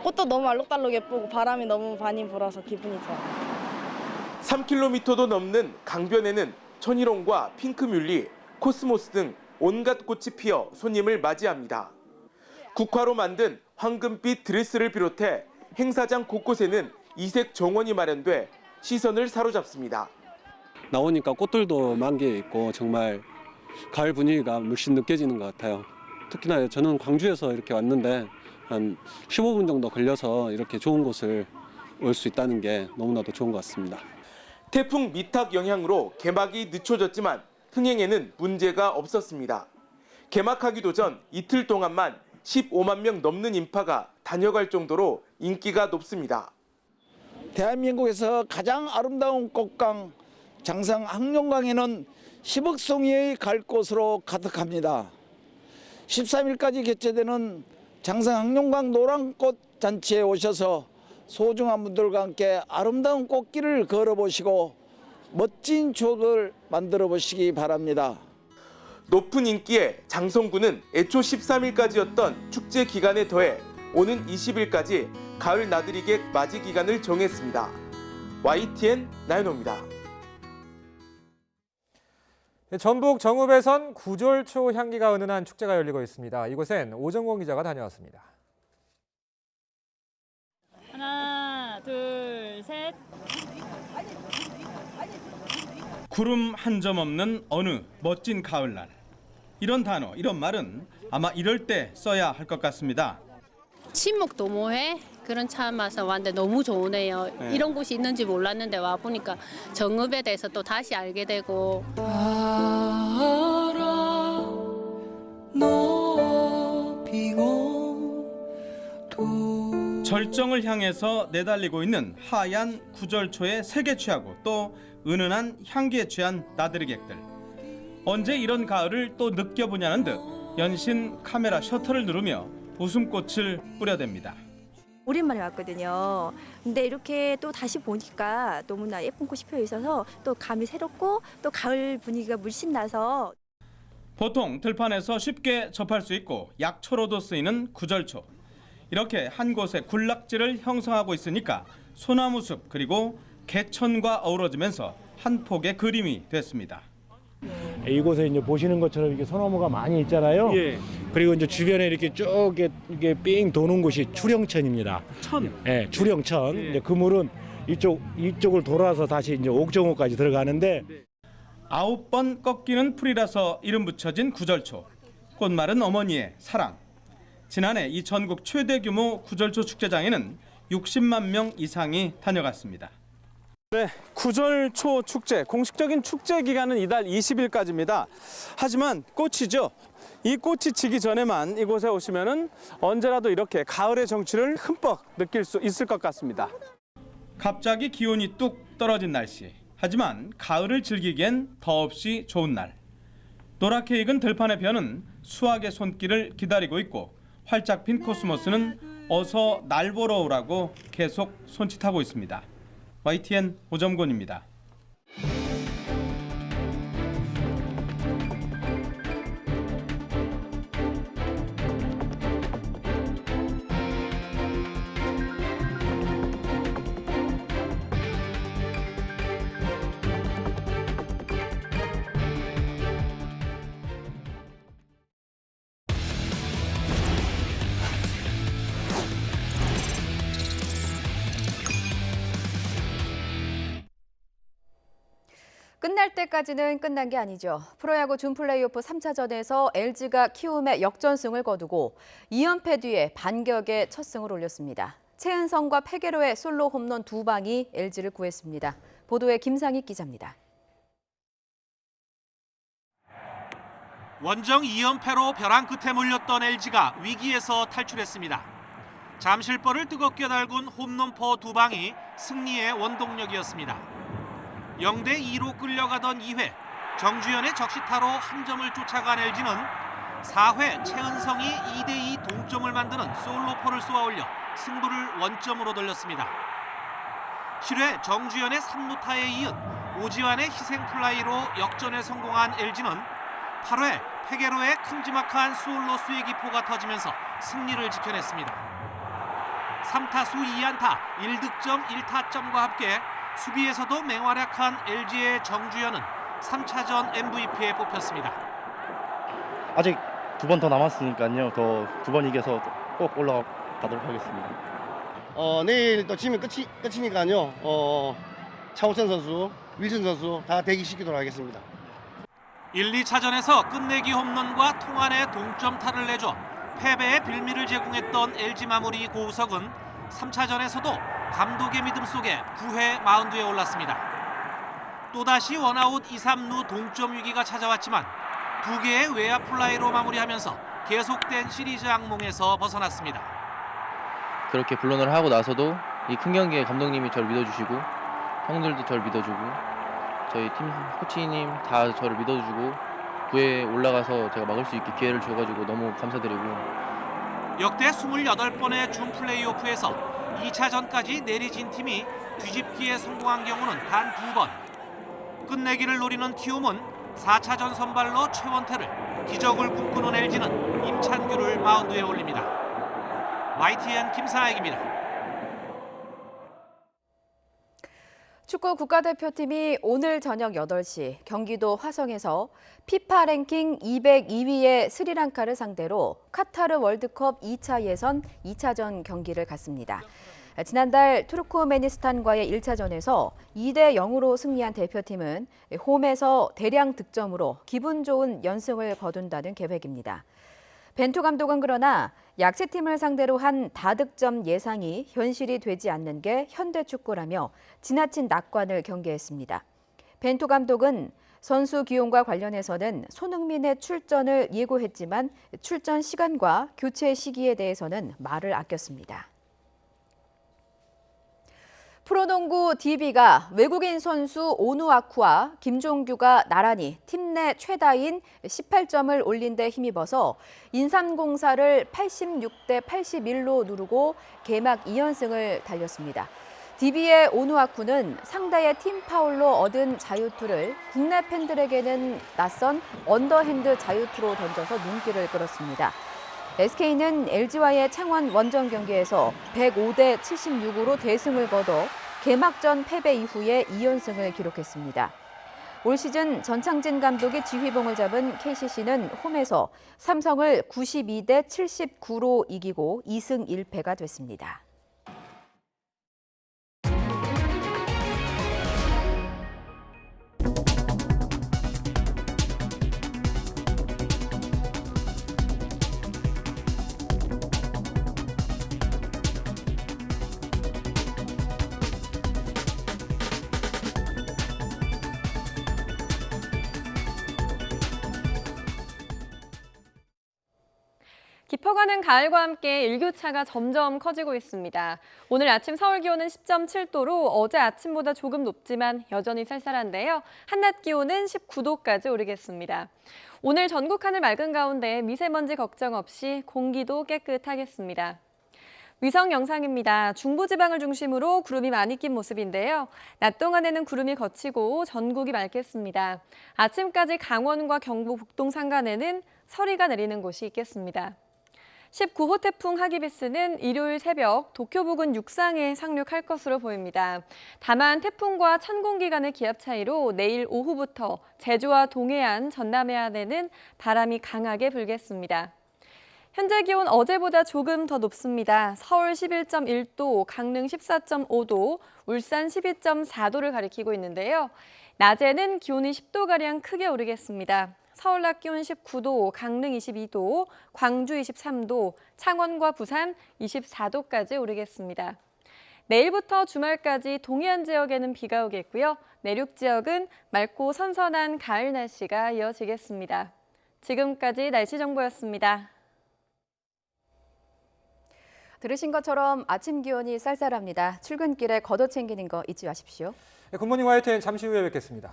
꽃도 너무 알록달록 예쁘고 바람이 너무 많이 불어서 기분이 좋아요. 3km도 넘는 강변에는 천일홍과 핑크뮬리, 코스모스 등 온갖 꽃이 피어 손님을 맞이합니다. 국화로 만든 황금빛 드레스를 비롯해 행사장 곳곳에는 이색 정원이 마련돼 시선을 사로잡습니다. 나오니까 꽃들도 만개해 있고 정말 가을 분위기가 물씬 느껴지는 것 같아요. 특히나 저는 광주에서 이렇게 왔는데 한 15분 정도 걸려서 이렇게 좋은 곳을 올 수 있다는 게 너무나도 좋은 것 같습니다. 태풍 미탁 영향으로 개막이 늦춰졌지만 흥행에는 문제가 없었습니다. 개막하기도 전 이틀 동안만 15만 명 넘는 인파가 다녀갈 정도로 인기가 높습니다. 대한민국에서 가장 아름다운 꽃강 장성 황룡강에는 10억 송이의 가을꽃으로 가득합니다. 13일까지 개최되는 장성 황룡강 노란꽃 잔치에 오셔서 소중한 분들과 함께 아름다운 꽃길을 걸어보시고 멋진 추억을 만들어 보시기 바랍니다. 높은 인기에 장성군은 애초 13일까지였던 축제 기간에 더해 오는 20일까지 가을 나들이객 맞이 기간을 정했습니다. YTN 나연호입니다. 전북 정읍에선 구절초 향기가 은은한 축제가 열리고 있습니다. 이곳엔 오정권 기자가 다녀왔습니다. 하나, 둘, 셋. 구름 한 점 없는 어느 멋진 가을날. 이런 단어, 이런 말은 아마 이럴 때 써야 할 것 같습니다. 친목도모회 그런 참 와서 왔는데 너무 좋으네요. 네. 이런 곳이 있는지 몰랐는데 와 보니까 정읍에 대해서 또 다시 알게 되고. 절정을 향해서 내달리고 있는 하얀 구절초에 색에 취하고 또 은은한 향기에 취한 나들이객들. 언제 이런 가을을 또 느껴보냐는 듯 연신 카메라 셔터를 누르며 웃음꽃을 뿌려댑니다. 오랜만에 왔거든요. 근데 이렇게 또 다시 보니까 너무나 예쁜 꽃이 피어 있어서 또 감이 새롭고 또 가을 분위기가 물씬 나서. 보통 들판에서 쉽게 접할 수 있고 약초로도 쓰이는 구절초. 이렇게 한 곳에 군락지를 형성하고 있으니까 소나무 숲 그리고 개천과 어우러지면서 한 폭의 그림이 됐습니다. 이곳에 이제 보시는 것처럼 이렇게 소나무가 많이 있잖아요. 예. 그리고 이제 주변에 이렇게 쭉 이게 삥 도는 곳이 출영천입니다. 천. 예, 출영천. 예. 이제 그 물은 이쪽을 돌아서 다시 이제 옥정호까지 들어가는데. 9번 꺾이는 풀이라서 이름 붙여진 구절초. 꽃말은 어머니의 사랑. 지난해 이 전국 최대 규모 구절초 축제장에는 60만 명 이상이 다녀갔습니다. 네, 구절초 축제 공식적인 축제 기간은 이달 20일까지입니다. 하지만 꽃이죠. 이 꽃이 지기 전에만 이곳에 오시면은 언제라도 이렇게 가을의 정취를 흠뻑 느낄 수 있을 것 같습니다. 갑자기 기온이 뚝 떨어진 날씨. 하지만 가을을 즐기기엔 더없이 좋은 날. 노랗게 익은 들판의 벼는 수확의 손길을 기다리고 있고 활짝 핀 코스모스는 어서 날 보러 오라고 계속 손짓하고 있습니다. YTN 오점곤입니다. 끝날 때까지는 끝난 게 아니죠. 프로야구 준 플레이오프 3차전에서 LG가 키움에 역전승을 거두고 2연패 뒤에 반격의 첫 승을 올렸습니다. 최은성과 페게로의 솔로 홈런 2방이 LG를 구했습니다. 보도에 김상익 기자입니다. 원정 2연패로 벼랑 끝에 몰렸던 LG가 위기에서 탈출했습니다. 잠실벌을 뜨겁게 달군 홈런포 2방이 승리의 원동력이었습니다. 0대2로 끌려가던 2회, 정주현의 적시타로 한 점을 쫓아간 LG는 4회 최은성이 2대2 동점을 만드는 솔로포를 쏘아올려 승부를 원점으로 돌렸습니다. 7회 정주현의 3루타에 이은 오지환의 희생플라이로 역전에 성공한 LG는 8회 페게로의 큼지막한 수올로 쐐기포가 터지면서 승리를 지켜냈습니다. 3타수 2안타 1득점 1타점과 함께 수비에서도 맹활약한 LG의 정주현은 3차전 MVP에 뽑혔습니다. 아직 2번 더 남았으니까요. 더 2번 이겨서 꼭 올라가도록 하겠습니다. 내일 또 지면 끝이니까요. 차우찬 선수, 윌슨 선수 다 대기시키도록 하겠습니다. 1, 2차전에서 끝내기 홈런과 통안의 동점타를 내줘 패배의 빌미를 제공했던 LG 마무리 고우석은 3차전에서도 감독의 믿음 속에 9회 마운드에 올랐습니다. 또다시 원아웃 2, 3루 동점 위기가 찾아왔지만 2개의 외야 플라이로 마무리하면서 계속된 시리즈 악몽에서 벗어났습니다. 그렇게 불론을 하고 나서도 이 큰 경기에 감독님이 저를 믿어주시고 형들도 저를 믿어주고 저희 팀 코치님 다 저를 믿어주고 9회에 올라가서 제가 막을 수 있게 기회를 줘가지고 너무 감사드리고 역대 28번의 준 플레이오프에서 2차전까지 내리진 팀이 뒤집기에 성공한 경우는 단 2번. 끝내기를 노리는 키움은 4차전 선발로 최원태를, 기적을 꿈꾸는 LG는 임찬규를 마운드에 올립니다. YTN 김상익입니다. 축구 국가대표팀이 오늘 저녁 8시 경기도 화성에서 피파 랭킹 202위의 스리랑카를 상대로 카타르 월드컵 2차 예선 2차전 경기를 갖습니다. 지난달 투르크메니스탄과의 1차전에서 2대 0으로 승리한 대표팀은 홈에서 대량 득점으로 기분 좋은 연승을 거둔다는 계획입니다. 벤투 감독은 그러나 약체팀을 상대로 한 다득점 예상이 현실이 되지 않는 게 현대축구라며 지나친 낙관을 경계했습니다. 벤투 감독은 선수 기용과 관련해서는 손흥민의 출전을 예고했지만 출전 시간과 교체 시기에 대해서는 말을 아꼈습니다. 프로농구 DB가 외국인 선수 오누아쿠와 김종규가 나란히 팀 내 최다인 18점을 올린 데 힘입어서 인삼공사를 86대 81로 누르고 개막 2연승을 달렸습니다. DB의 오누아쿠는 상대의 팀 파울로 얻은 자유투를 국내 팬들에게는 낯선 언더핸드 자유투로 던져서 눈길을 끌었습니다. SK는 LG와의 창원 원정 경기에서 105대 76으로 대승을 거둬 개막전 패배 이후에 2연승을 기록했습니다. 올 시즌 전창진 감독이 지휘봉을 잡은 KCC는 홈에서 삼성을 92대 79로 이기고 2승 1패가 됐습니다. 깊어가는 가을과 함께 일교차가 점점 커지고 있습니다. 오늘 아침 서울 기온은 10.7도로 어제 아침보다 조금 높지만 여전히 쌀쌀한데요. 한낮 기온은 19도까지 오르겠습니다. 오늘 전국 하늘 맑은 가운데 미세먼지 걱정 없이 공기도 깨끗하겠습니다. 위성 영상입니다. 중부지방을 중심으로 구름이 많이 낀 모습인데요. 낮 동안에는 구름이 걷히고 전국이 맑겠습니다. 아침까지 강원과 경북 북동 산간에는 서리가 내리는 곳이 있겠습니다. 19호 태풍 하기비스는 일요일 새벽 도쿄 부근 육상에 상륙할 것으로 보입니다. 다만 태풍과 찬 공기 간의 기압 차이로 내일 오후부터 제주와 동해안, 전남해안에는 바람이 강하게 불겠습니다. 현재 기온 어제보다 조금 더 높습니다. 서울 11.1도, 강릉 14.5도, 울산 12.4도를 가리키고 있는데요. 낮에는 기온이 10도가량 크게 오르겠습니다. 서울 낮 기온 19도, 강릉 22도, 광주 23도, 창원과 부산 24도까지 오르겠습니다. 내일부터 주말까지 동해안 지역에는 비가 오겠고요. 내륙 지역은 맑고 선선한 가을 날씨가 이어지겠습니다. 지금까지 날씨 정보였습니다. 들으신 것처럼 아침 기온이 쌀쌀합니다. 출근길에 걷어 챙기는 거 잊지 마십시오. 굿모닝 화이트는 잠시 후에 뵙겠습니다.